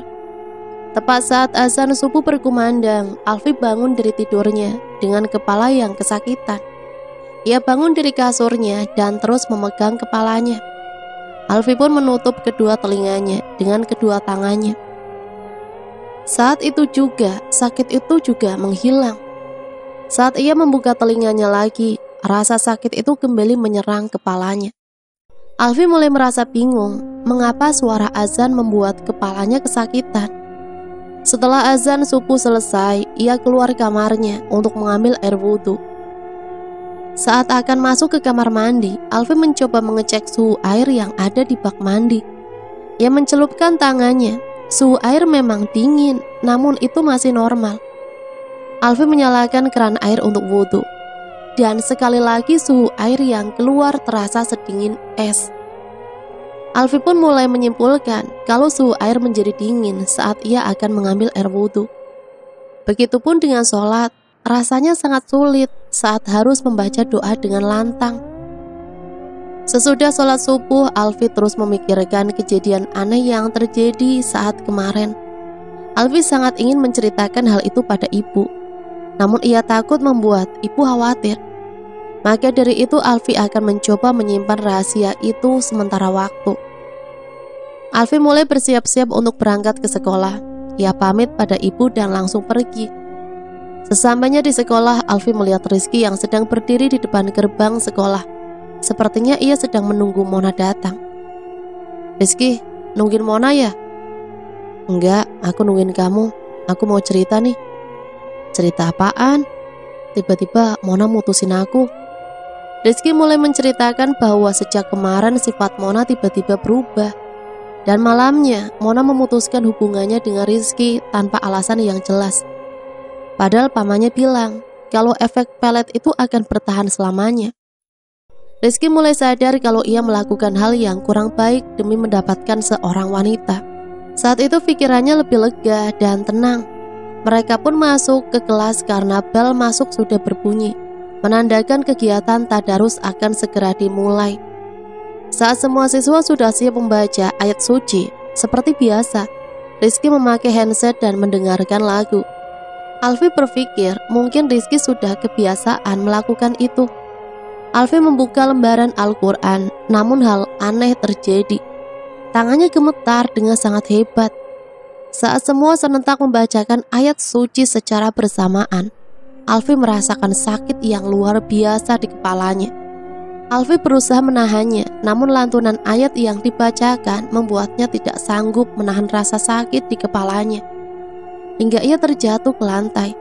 Tepat saat azan subuh berkumandang, Alfi bangun dari tidurnya dengan kepala yang kesakitan. Ia bangun dari kasurnya dan terus memegang kepalanya. Alfi pun menutup kedua telinganya dengan kedua tangannya. Saat itu juga, sakit itu juga menghilang. Saat ia membuka telinganya lagi, rasa sakit itu kembali menyerang kepalanya. Alfi mulai merasa bingung, mengapa suara azan membuat kepalanya kesakitan. Setelah azan subuh selesai, ia keluar kamarnya untuk mengambil air wudhu. Saat akan masuk ke kamar mandi, Alfi mencoba mengecek suhu air yang ada di bak mandi. Ia mencelupkan tangannya. Suhu air memang dingin, namun itu masih normal. Alfi menyalakan keran air untuk wudhu. Dan sekali lagi suhu air yang keluar terasa sedingin es. Alfi pun mulai menyimpulkan kalau suhu air menjadi dingin saat ia akan mengambil air wudhu. Begitupun dengan sholat, rasanya sangat sulit saat harus membaca doa dengan lantang. Sesudah sholat subuh, Alfi terus memikirkan kejadian aneh yang terjadi saat kemarin. Alfi sangat ingin menceritakan hal itu pada ibu, namun ia takut membuat ibu khawatir. Maka dari itu Alfi akan mencoba menyimpan rahasia itu sementara waktu. Alfi mulai bersiap-siap untuk berangkat ke sekolah. Ia pamit pada ibu dan langsung pergi. Sesampainya di sekolah, Alfi melihat Rizky yang sedang berdiri di depan gerbang sekolah. Sepertinya ia sedang menunggu Mona datang. "Rizky, nungguin Mona ya?" "Enggak, aku nungguin kamu. Aku mau cerita nih." "Cerita apaan?" "Tiba-tiba Mona mutusin aku." Rizky mulai menceritakan bahwa sejak kemarin sifat Mona tiba-tiba berubah. Dan malamnya, Mona memutuskan hubungannya dengan Rizky tanpa alasan yang jelas. Padahal pamannya bilang kalau efek pelet itu akan bertahan selamanya. Rizky mulai sadar kalau ia melakukan hal yang kurang baik demi mendapatkan seorang wanita. Saat itu pikirannya lebih lega dan tenang. Mereka pun masuk ke kelas karena bel masuk sudah berbunyi, menandakan kegiatan tadarus akan segera dimulai. Saat semua siswa sudah siap membaca ayat suci, seperti biasa, Rizky memakai handset dan mendengarkan lagu. Alfi berpikir mungkin Rizky sudah kebiasaan melakukan itu. Alfi membuka lembaran Al-Quran, namun hal aneh terjadi. Tangannya gemetar dengan sangat hebat. Saat semua serentak membacakan ayat suci secara bersamaan, Alfi merasakan sakit yang luar biasa di kepalanya. Alfi berusaha menahannya, namun lantunan ayat yang dibacakan membuatnya tidak sanggup menahan rasa sakit di kepalanya, hingga ia terjatuh ke lantai.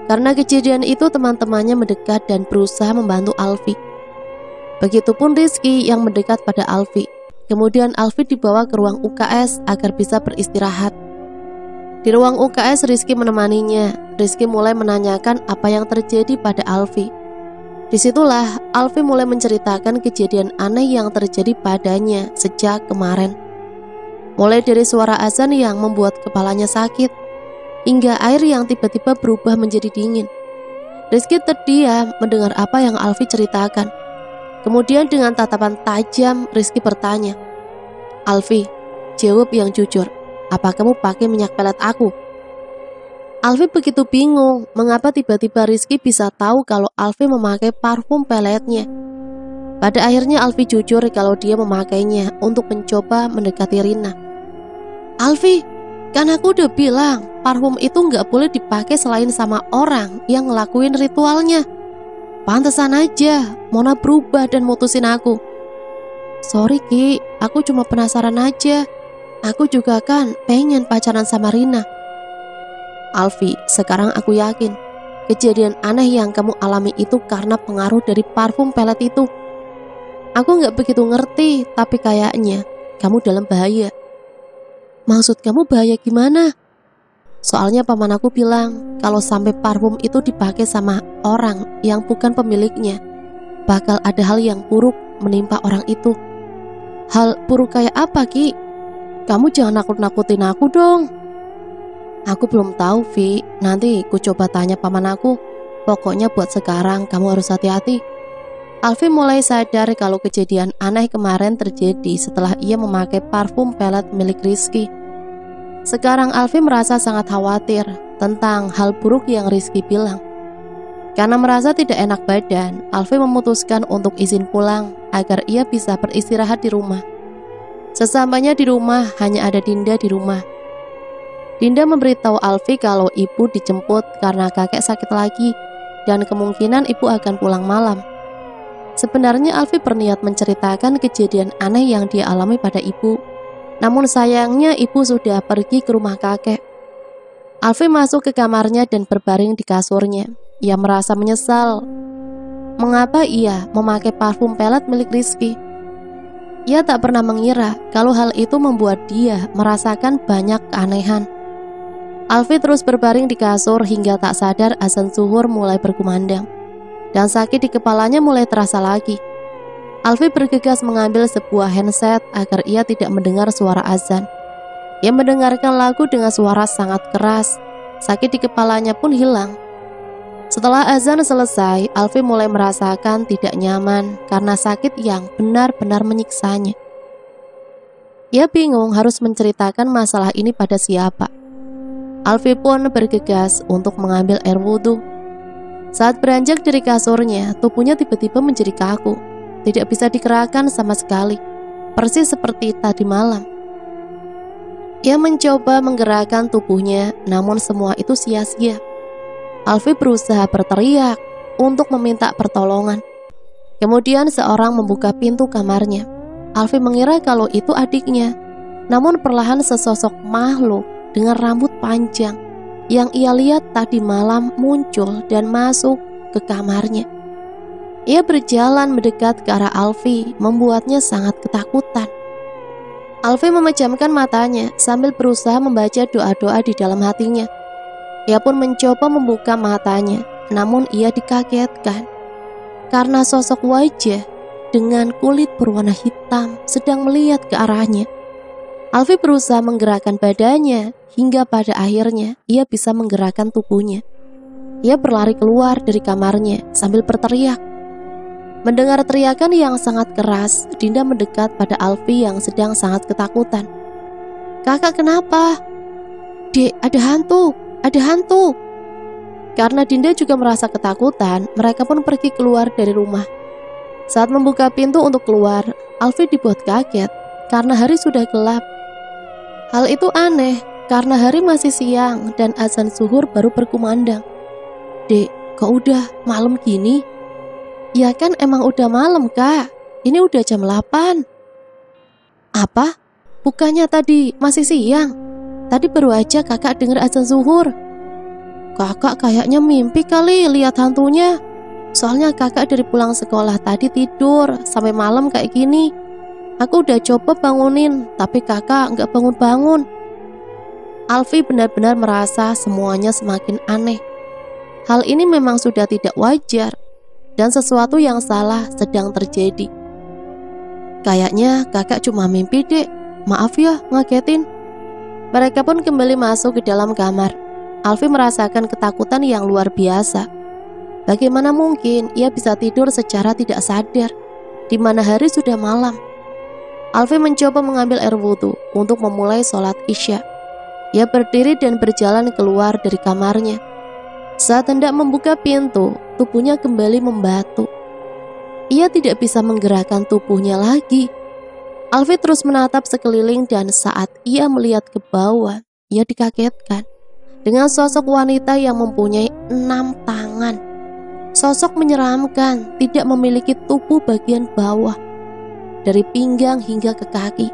Karena kejadian itu, teman-temannya mendekat dan berusaha membantu Alfi. Begitupun Rizky yang mendekat pada Alfi. Kemudian Alfi dibawa ke ruang UKS agar bisa beristirahat. Di ruang UKS, Rizky menemaninya. Rizky mulai menanyakan apa yang terjadi pada Alfi. Disitulah Alfi mulai menceritakan kejadian aneh yang terjadi padanya sejak kemarin. Mulai dari suara azan yang membuat kepalanya sakit, hingga air yang tiba-tiba berubah menjadi dingin. Rizky terdiam mendengar apa yang Alfi ceritakan. Kemudian dengan tatapan tajam, Rizky bertanya, "Alfi, jawab yang jujur, apa kamu pakai minyak pelet aku?" Alfi begitu bingung mengapa tiba-tiba Rizky bisa tahu kalau Alfi memakai parfum peletnya. Pada akhirnya Alfi jujur kalau dia memakainya untuk mencoba mendekati Rina. "Alfi, kan aku udah bilang parfum itu nggak boleh dipakai selain sama orang yang ngelakuin ritualnya. Pantesan aja Mona berubah dan mutusin aku." "Sorry Ki, aku cuma penasaran aja. Aku juga kan pengen pacaran sama Rina." "Alfi, sekarang aku yakin kejadian aneh yang kamu alami itu karena pengaruh dari parfum pelet itu. Aku gak begitu ngerti, tapi kayaknya kamu dalam bahaya." "Maksud kamu bahaya gimana?" "Soalnya paman aku bilang kalau sampai parfum itu dipakai sama orang yang bukan pemiliknya, bakal ada hal yang buruk menimpa orang itu." "Hal buruk kayak apa Ki? Kamu jangan nakut-nakutin aku dong." Aku belum tahu, Vi. Nanti ku coba tanya paman aku. Pokoknya buat sekarang kamu harus hati-hati. Alfi mulai sadar kalau kejadian aneh kemarin terjadi setelah ia memakai parfum pelet milik Rizky. Sekarang Alfi merasa sangat khawatir tentang hal buruk yang Rizky bilang. Karena merasa tidak enak badan, Alfi memutuskan untuk izin pulang agar ia bisa beristirahat di rumah. Sesampainya di rumah, hanya ada Dinda di rumah. Dinda memberitahu Alfi kalau ibu dijemput karena kakek sakit lagi dan kemungkinan ibu akan pulang malam. Sebenarnya Alfi berniat menceritakan kejadian aneh yang dia alami pada ibu. Namun sayangnya ibu sudah pergi ke rumah kakek. Alfi masuk ke kamarnya dan berbaring di kasurnya. Ia merasa menyesal. Mengapa ia memakai parfum pelet milik Rizky? Ia tak pernah mengira kalau hal itu membuat dia merasakan banyak keanehan. Alfi terus berbaring di kasur hingga tak sadar azan zuhur mulai berkumandang. Dan sakit di kepalanya mulai terasa lagi. Alfi bergegas mengambil sebuah handset agar ia tidak mendengar suara azan. Ia mendengarkan lagu dengan suara sangat keras. Sakit di kepalanya pun hilang. Setelah azan selesai, Alfi mulai merasakan tidak nyaman karena sakit yang benar-benar menyiksanya. Ia bingung harus menceritakan masalah ini pada siapa. Alfi pun bergegas untuk mengambil air wudhu. Saat beranjak dari kasurnya, tubuhnya tiba-tiba menjadi kaku. Tidak bisa digerakkan sama sekali, persis seperti tadi malam. Ia mencoba menggerakkan tubuhnya, namun semua itu sia-sia. Alfi berusaha berteriak untuk meminta pertolongan. Kemudian seorang membuka pintu kamarnya. Alfi mengira kalau itu adiknya. Namun perlahan sesosok makhluk dengan rambut panjang yang ia lihat tadi malam muncul dan masuk ke kamarnya. Ia berjalan mendekat ke arah Alfi, membuatnya sangat ketakutan. Alfi memejamkan matanya sambil berusaha membaca doa-doa di dalam hatinya. Ia pun mencoba membuka matanya, namun ia dikagetkan karena sosok wajah dengan kulit berwarna hitam sedang melihat ke arahnya. Alfi berusaha menggerakkan badannya hingga pada akhirnya ia bisa menggerakkan tubuhnya. Ia berlari keluar dari kamarnya sambil berteriak. Mendengar teriakan yang sangat keras, Dinda mendekat pada Alfi yang sedang sangat ketakutan. "Kakak kenapa?" "Dek, ada hantu! Ada hantu!" Karena Dinda juga merasa ketakutan, mereka pun pergi keluar dari rumah. Saat membuka pintu untuk keluar, Alfi dibuat kaget karena hari sudah gelap. Hal itu aneh karena hari masih siang dan azan zuhur baru berkumandang. "Dek, kok udah malam gini?" "Ya kan emang udah malam, Kak. Ini udah jam 8. "Apa? Bukannya tadi masih siang? Tadi baru aja kakak dengar azan zuhur." "Kakak kayaknya mimpi kali lihat hantunya. Soalnya kakak dari pulang sekolah tadi tidur sampai malam kayak gini. Aku udah coba bangunin, tapi kakak nggak bangun-bangun." Alfi benar-benar merasa semuanya semakin aneh. Hal ini memang sudah tidak wajar dan sesuatu yang salah sedang terjadi. "Kayaknya kakak cuma mimpi, Dek. Maaf ya ngagetin." Mereka pun kembali masuk ke dalam kamar. Alfi merasakan ketakutan yang luar biasa. Bagaimana mungkin ia bisa tidur secara tidak sadar, di mana hari sudah malam? Alfi mencoba mengambil air wudhu untuk memulai sholat isya. Ia berdiri dan berjalan keluar dari kamarnya. Saat hendak membuka pintu, tubuhnya kembali membatu. Ia tidak bisa menggerakkan tubuhnya lagi. Alfi terus menatap sekeliling dan saat ia melihat ke bawah, ia dikagetkan dengan sosok wanita yang mempunyai 6 tangan. Sosok menyeramkan, tidak memiliki tubuh bagian bawah, dari pinggang hingga ke kaki.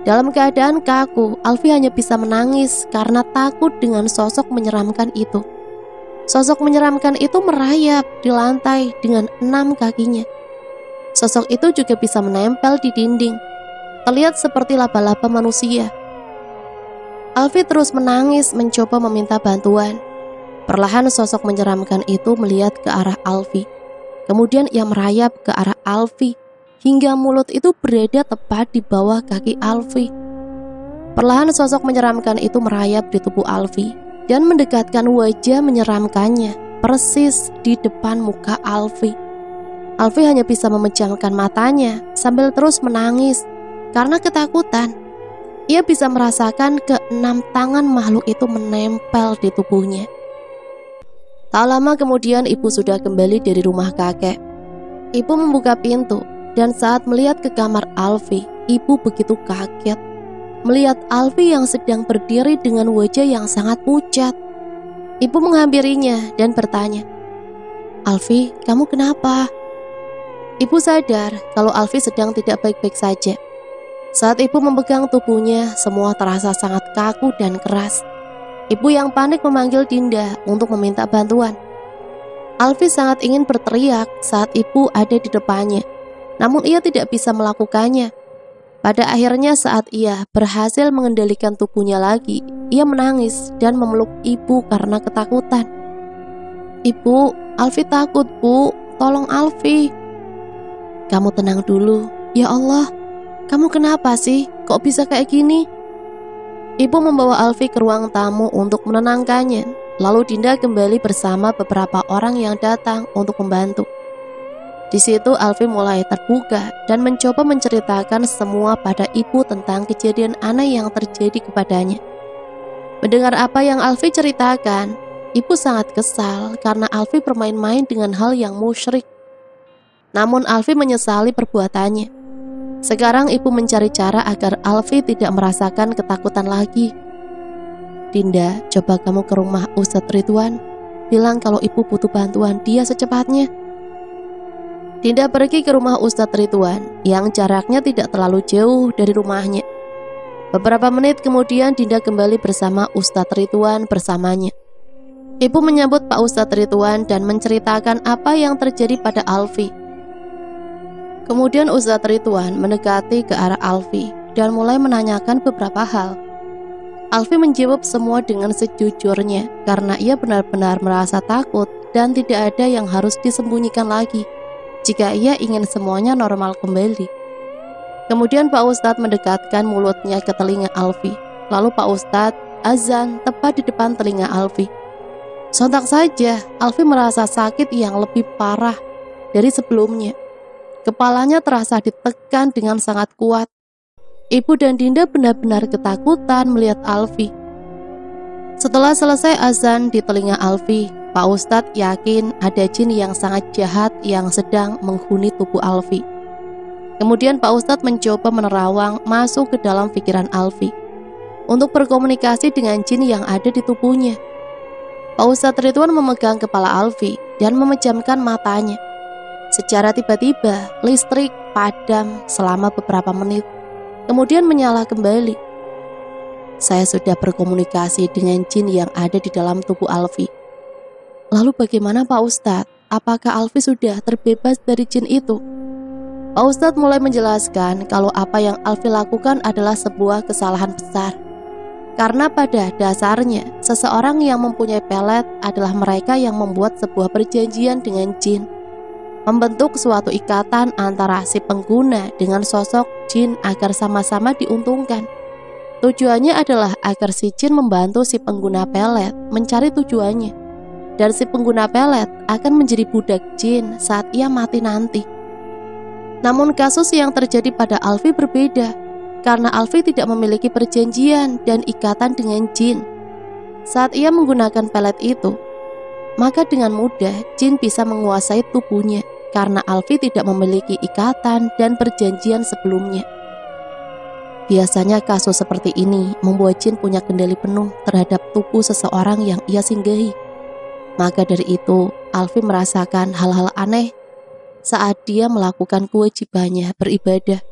Dalam keadaan kaku, Alfi hanya bisa menangis karena takut dengan sosok menyeramkan itu. Sosok menyeramkan itu merayap di lantai dengan 6 kakinya. Sosok itu juga bisa menempel di dinding, terlihat seperti laba-laba manusia. Alfi terus menangis mencoba meminta bantuan. Perlahan sosok menyeramkan itu melihat ke arah Alfi. Kemudian ia merayap ke arah Alfi hingga mulut itu berada tepat di bawah kaki Alfi. Perlahan sosok menyeramkan itu merayap di tubuh Alfi dan mendekatkan wajah menyeramkannya persis di depan muka Alfi. Alfi hanya bisa memejamkan matanya sambil terus menangis karena ketakutan. Ia bisa merasakan keenam tangan makhluk itu menempel di tubuhnya. Tak lama kemudian ibu sudah kembali dari rumah kakek. Ibu membuka pintu dan saat melihat ke kamar Alfi, ibu begitu kaget melihat Alfi yang sedang berdiri dengan wajah yang sangat pucat. Ibu menghampirinya dan bertanya, "Alfi, kamu kenapa?" Ibu sadar kalau Alfi sedang tidak baik-baik saja. Saat ibu memegang tubuhnya, semua terasa sangat kaku dan keras. Ibu yang panik memanggil Dinda untuk meminta bantuan. Alfi sangat ingin berteriak saat ibu ada di depannya, namun ia tidak bisa melakukannya. Pada akhirnya saat ia berhasil mengendalikan tubuhnya lagi, ia menangis dan memeluk ibu karena ketakutan. "Ibu, Alfi takut, Bu. Tolong Alfi." "Kamu tenang dulu. Ya Allah, kamu kenapa sih? Kok bisa kayak gini?" Ibu membawa Alfi ke ruang tamu untuk menenangkannya. Lalu Dinda kembali bersama beberapa orang yang datang untuk membantu. Di situ Alfi mulai terbuka dan mencoba menceritakan semua pada ibu tentang kejadian aneh yang terjadi kepadanya. Mendengar apa yang Alfi ceritakan, ibu sangat kesal karena Alfi bermain-main dengan hal yang musyrik. Namun Alfi menyesali perbuatannya. Sekarang ibu mencari cara agar Alfi tidak merasakan ketakutan lagi. "Dinda, coba kamu ke rumah Ustadz Ridwan. Bilang kalau ibu butuh bantuan dia secepatnya." Dinda pergi ke rumah Ustadz Ridwan yang jaraknya tidak terlalu jauh dari rumahnya. Beberapa menit kemudian Dinda kembali bersama Ustadz Ridwan bersamanya. Ibu menyambut Pak Ustadz Ridwan dan menceritakan apa yang terjadi pada Alfi. Kemudian Ustadz Ridwan mendekati ke arah Alfi dan mulai menanyakan beberapa hal. Alfi menjawab semua dengan sejujurnya karena ia benar-benar merasa takut dan tidak ada yang harus disembunyikan lagi jika ia ingin semuanya normal kembali. Kemudian Pak Ustadz mendekatkan mulutnya ke telinga Alfi. Lalu Pak Ustadz azan tepat di depan telinga Alfi. Sontak saja Alfi merasa sakit yang lebih parah dari sebelumnya. Kepalanya terasa ditekan dengan sangat kuat. Ibu dan Dinda benar-benar ketakutan melihat Alfi. Setelah selesai azan di telinga Alfi, Pak Ustadz yakin ada jin yang sangat jahat yang sedang menghuni tubuh Alfi. Kemudian Pak Ustadz mencoba menerawang masuk ke dalam pikiran Alfi untuk berkomunikasi dengan jin yang ada di tubuhnya. Pak Ustadz Ridwan memegang kepala Alfi dan memejamkan matanya. Secara tiba-tiba, listrik padam selama beberapa menit, kemudian menyala kembali. Saya sudah berkomunikasi dengan jin yang ada di dalam tubuh Alfi. Lalu bagaimana Pak Ustadz? Apakah Alfi sudah terbebas dari jin itu? Pak Ustadz mulai menjelaskan kalau apa yang Alfi lakukan adalah sebuah kesalahan besar. Karena pada dasarnya, seseorang yang mempunyai pelet adalah mereka yang membuat sebuah perjanjian dengan jin, membentuk suatu ikatan antara si pengguna dengan sosok jin agar sama-sama diuntungkan. Tujuannya adalah agar si jin membantu si pengguna pelet mencari tujuannya, dan si pengguna pelet akan menjadi budak jin saat ia mati nanti. Namun kasus yang terjadi pada Alfi berbeda, karena Alfi tidak memiliki perjanjian dan ikatan dengan jin. Saat ia menggunakan pelet itu, maka dengan mudah jin bisa menguasai tubuhnya karena Alfi tidak memiliki ikatan dan perjanjian sebelumnya. Biasanya kasus seperti ini membuat jin punya kendali penuh terhadap tubuh seseorang yang ia singgahi. Maka dari itu, Alfi merasakan hal-hal aneh saat dia melakukan kewajibannya beribadah.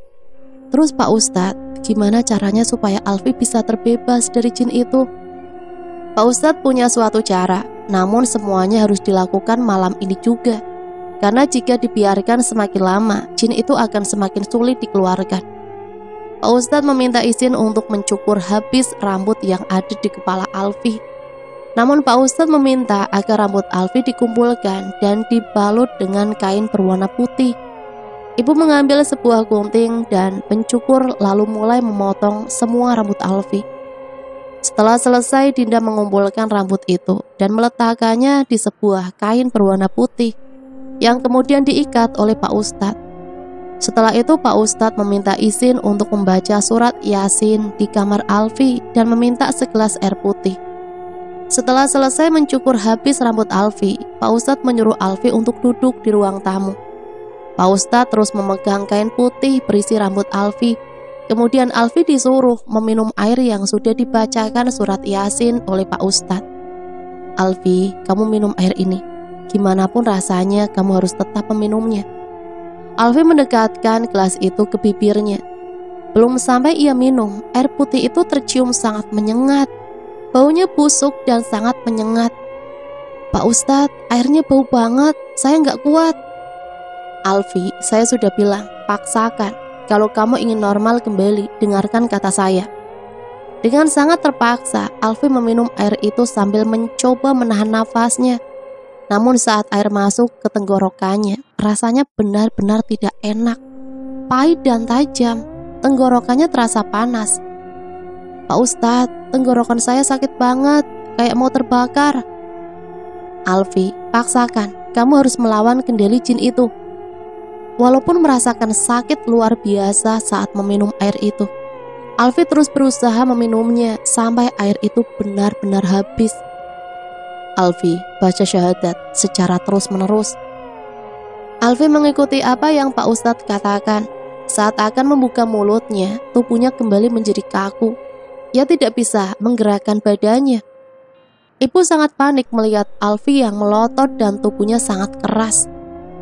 Terus Pak Ustadz, gimana caranya supaya Alfi bisa terbebas dari jin itu? Pak Ustadz punya suatu cara, namun semuanya harus dilakukan malam ini juga. Karena jika dibiarkan semakin lama, jin itu akan semakin sulit dikeluarkan. Pak Ustadz meminta izin untuk mencukur habis rambut yang ada di kepala Alfi. Namun Pak Ustadz meminta agar rambut Alfi dikumpulkan dan dibalut dengan kain berwarna putih. Ibu mengambil sebuah gunting dan pencukur lalu mulai memotong semua rambut Alfi. Setelah selesai, Dinda mengumpulkan rambut itu dan meletakkannya di sebuah kain berwarna putih yang kemudian diikat oleh Pak Ustadz. Setelah itu Pak Ustadz meminta izin untuk membaca surat Yasin di kamar Alfi dan meminta segelas air putih. Setelah selesai mencukur habis rambut Alfi, Pak Ustadz menyuruh Alfi untuk duduk di ruang tamu. Pak Ustadz terus memegang kain putih berisi rambut Alfi. Kemudian Alfi disuruh meminum air yang sudah dibacakan surat Yasin oleh Pak Ustadz. "Alfi, kamu minum air ini. Gimana pun rasanya, kamu harus tetap meminumnya." Alfi mendekatkan gelas itu ke bibirnya. Belum sampai ia minum, air putih itu tercium sangat menyengat. Baunya busuk dan sangat menyengat. "Pak Ustadz, airnya bau banget, saya nggak kuat." "Alfi, saya sudah bilang, paksakan. Kalau kamu ingin normal kembali, dengarkan kata saya." Dengan sangat terpaksa, Alfi meminum air itu sambil mencoba menahan nafasnya. Namun saat air masuk ke tenggorokannya, rasanya benar-benar tidak enak, pahit dan tajam. Tenggorokannya terasa panas. "Pak Ustadz, tenggorokan saya sakit banget, kayak mau terbakar." "Alfi, paksakan, kamu harus melawan kendali jin itu." Walaupun merasakan sakit luar biasa saat meminum air itu, Alfi terus berusaha meminumnya sampai air itu benar-benar habis. Alfi baca syahadat secara terus-menerus. Alfi mengikuti apa yang Pak Ustadz katakan. Saat akan membuka mulutnya, tubuhnya kembali menjadi kaku. Ia tidak bisa menggerakkan badannya. Ibu sangat panik melihat Alfi yang melotot dan tubuhnya sangat keras.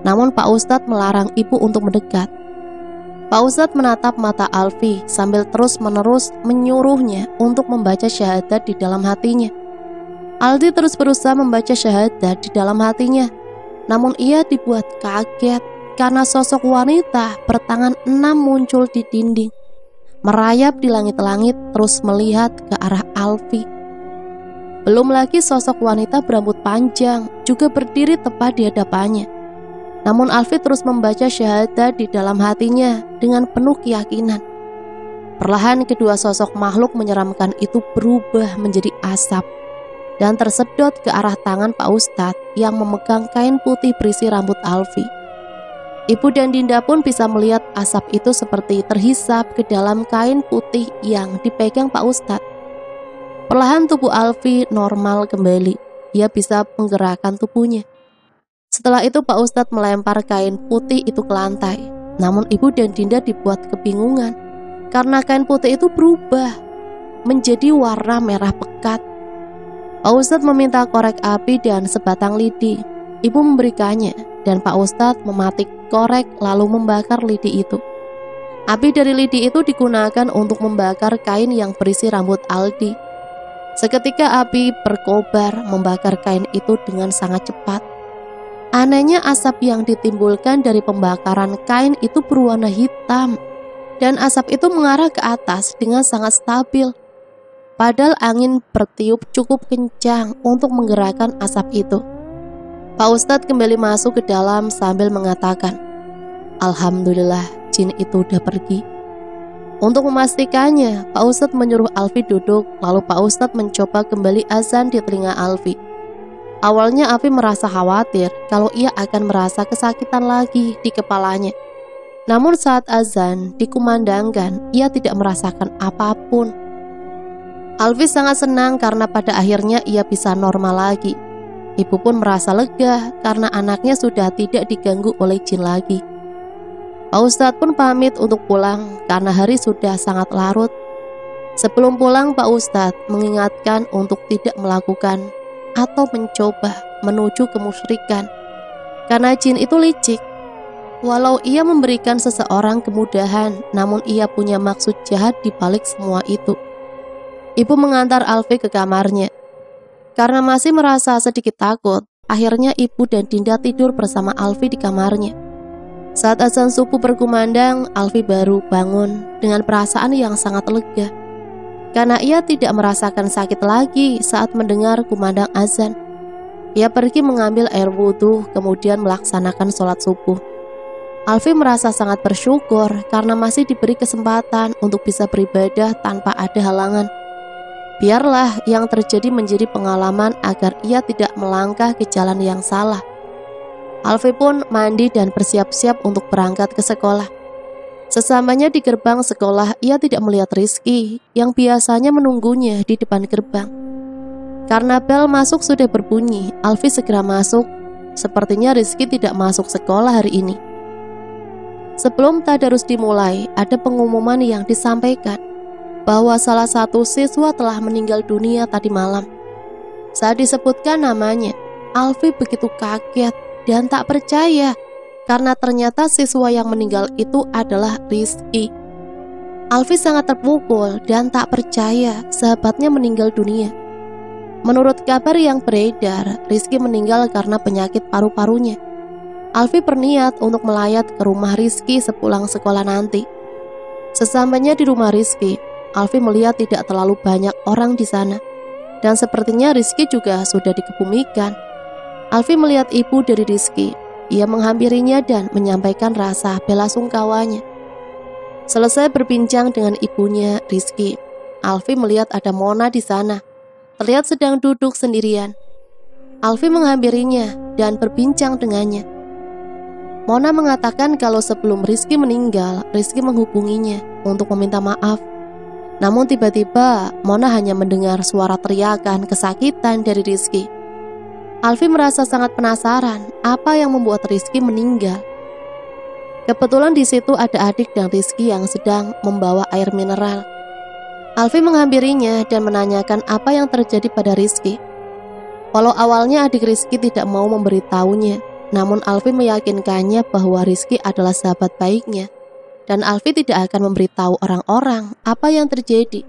Namun Pak Ustadz melarang ibu untuk mendekat. Pak Ustadz menatap mata Alfi sambil terus-menerus menyuruhnya untuk membaca syahadat di dalam hatinya. Aldi terus berusaha membaca syahadat di dalam hatinya. Namun ia dibuat kaget karena sosok wanita bertangan 6 muncul di dinding, merayap di langit-langit terus melihat ke arah Alfi. Belum lagi sosok wanita berambut panjang juga berdiri tepat di hadapannya. Namun Alfi terus membaca syahadat di dalam hatinya dengan penuh keyakinan. Perlahan kedua sosok makhluk menyeramkan itu berubah menjadi asap dan tersedot ke arah tangan Pak Ustadz yang memegang kain putih berisi rambut Alfi. Ibu dan Dinda pun bisa melihat asap itu seperti terhisap ke dalam kain putih yang dipegang Pak Ustadz. Perlahan tubuh Alfi normal kembali. Ia bisa menggerakkan tubuhnya. Setelah itu Pak Ustadz melempar kain putih itu ke lantai. Namun ibu dan Dinda dibuat kebingungan karena kain putih itu berubah menjadi warna merah pekat. Pak Ustadz meminta korek api dan sebatang lidi. Ibu memberikannya dan Pak Ustadz mematik korek lalu membakar lidi itu. Api dari lidi itu digunakan untuk membakar kain yang berisi rambut Aldi. Seketika api berkobar membakar kain itu dengan sangat cepat. Anehnya asap yang ditimbulkan dari pembakaran kain itu berwarna hitam dan asap itu mengarah ke atas dengan sangat stabil. Padahal angin bertiup cukup kencang untuk menggerakkan asap itu. Pak Ustadz kembali masuk ke dalam sambil mengatakan, "Alhamdulillah, jin itu udah pergi." Untuk memastikannya, Pak Ustadz menyuruh Alfi duduk, lalu Pak Ustadz mencoba kembali azan di telinga Alfi. Awalnya Alfi merasa khawatir kalau ia akan merasa kesakitan lagi di kepalanya. Namun saat azan dikumandangkan, ia tidak merasakan apapun. Alfi sangat senang karena pada akhirnya ia bisa normal lagi. Ibu pun merasa lega karena anaknya sudah tidak diganggu oleh jin lagi. Pak Ustadz pun pamit untuk pulang karena hari sudah sangat larut. Sebelum pulang, Pak Ustadz mengingatkan untuk tidak melakukan atau mencoba menuju kemusyrikan karena jin itu licik. Walau ia memberikan seseorang kemudahan, namun ia punya maksud jahat di balik semua itu. Ibu mengantar Alfi ke kamarnya. Karena masih merasa sedikit takut, akhirnya ibu dan Dinda tidur bersama Alfi di kamarnya. Saat azan subuh berkumandang, Alfi baru bangun dengan perasaan yang sangat lega karena ia tidak merasakan sakit lagi saat mendengar kumandang azan. Ia pergi mengambil air wudhu, kemudian melaksanakan sholat subuh. Alfi merasa sangat bersyukur karena masih diberi kesempatan untuk bisa beribadah tanpa ada halangan. Biarlah yang terjadi menjadi pengalaman agar ia tidak melangkah ke jalan yang salah. Alfi pun mandi dan bersiap-siap untuk berangkat ke sekolah. Sesamanya di gerbang sekolah, ia tidak melihat Rizky yang biasanya menunggunya di depan gerbang. Karena bel masuk sudah berbunyi, Alfi segera masuk. Sepertinya Rizky tidak masuk sekolah hari ini. Sebelum tadarus dimulai, ada pengumuman yang disampaikan bahwa salah satu siswa telah meninggal dunia tadi malam. Saat disebutkan namanya, Alfi begitu kaget dan tak percaya karena ternyata siswa yang meninggal itu adalah Rizky. Alfi sangat terpukul dan tak percaya sahabatnya meninggal dunia. Menurut kabar yang beredar, Rizky meninggal karena penyakit paru-parunya. Alfi berniat untuk melayat ke rumah Rizky sepulang sekolah nanti. Sesampainya di rumah Rizky, Alfi melihat tidak terlalu banyak orang di sana, dan sepertinya Rizky juga sudah dikebumikan. Alfi melihat ibu dari Rizky. Ia menghampirinya dan menyampaikan rasa belasungkawanya. Selesai berbincang dengan ibunya Rizky, Alfi melihat ada Mona di sana, terlihat sedang duduk sendirian. Alfi menghampirinya dan berbincang dengannya. Mona mengatakan kalau sebelum Rizky meninggal, Rizky menghubunginya untuk meminta maaf. Namun tiba-tiba Mona hanya mendengar suara teriakan kesakitan dari Rizky. Alfi merasa sangat penasaran apa yang membuat Rizky meninggal. Kebetulan di situ ada adik dan Rizky yang sedang membawa air mineral. Alfi menghampirinya dan menanyakan apa yang terjadi pada Rizky. Walau awalnya adik Rizky tidak mau memberitahunya, namun Alfi meyakinkannya bahwa Rizky adalah sahabat baiknya, dan Alfi tidak akan memberitahu orang-orang apa yang terjadi.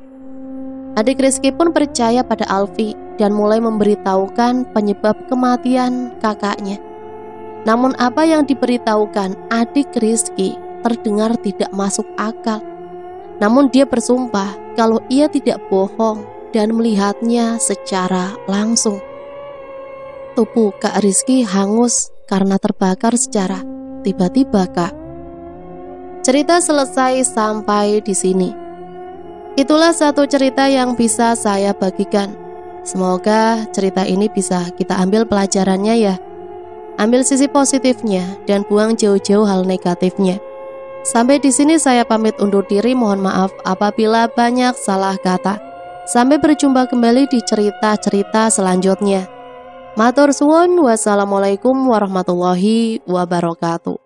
Adik Rizky pun percaya pada Alfi dan mulai memberitahukan penyebab kematian kakaknya. Namun apa yang diberitahukan adik Rizky terdengar tidak masuk akal. Namun dia bersumpah kalau ia tidak bohong dan melihatnya secara langsung. Tubuh Kak Rizky hangus karena terbakar secara tiba-tiba, Kak. Cerita selesai sampai di sini. Itulah satu cerita yang bisa saya bagikan. Semoga cerita ini bisa kita ambil pelajarannya ya. Ambil sisi positifnya dan buang jauh-jauh hal negatifnya. Sampai di sini saya pamit undur diri, mohon maaf apabila banyak salah kata. Sampai berjumpa kembali di cerita-cerita selanjutnya. Matur suwun, wassalamualaikum warahmatullahi wabarakatuh.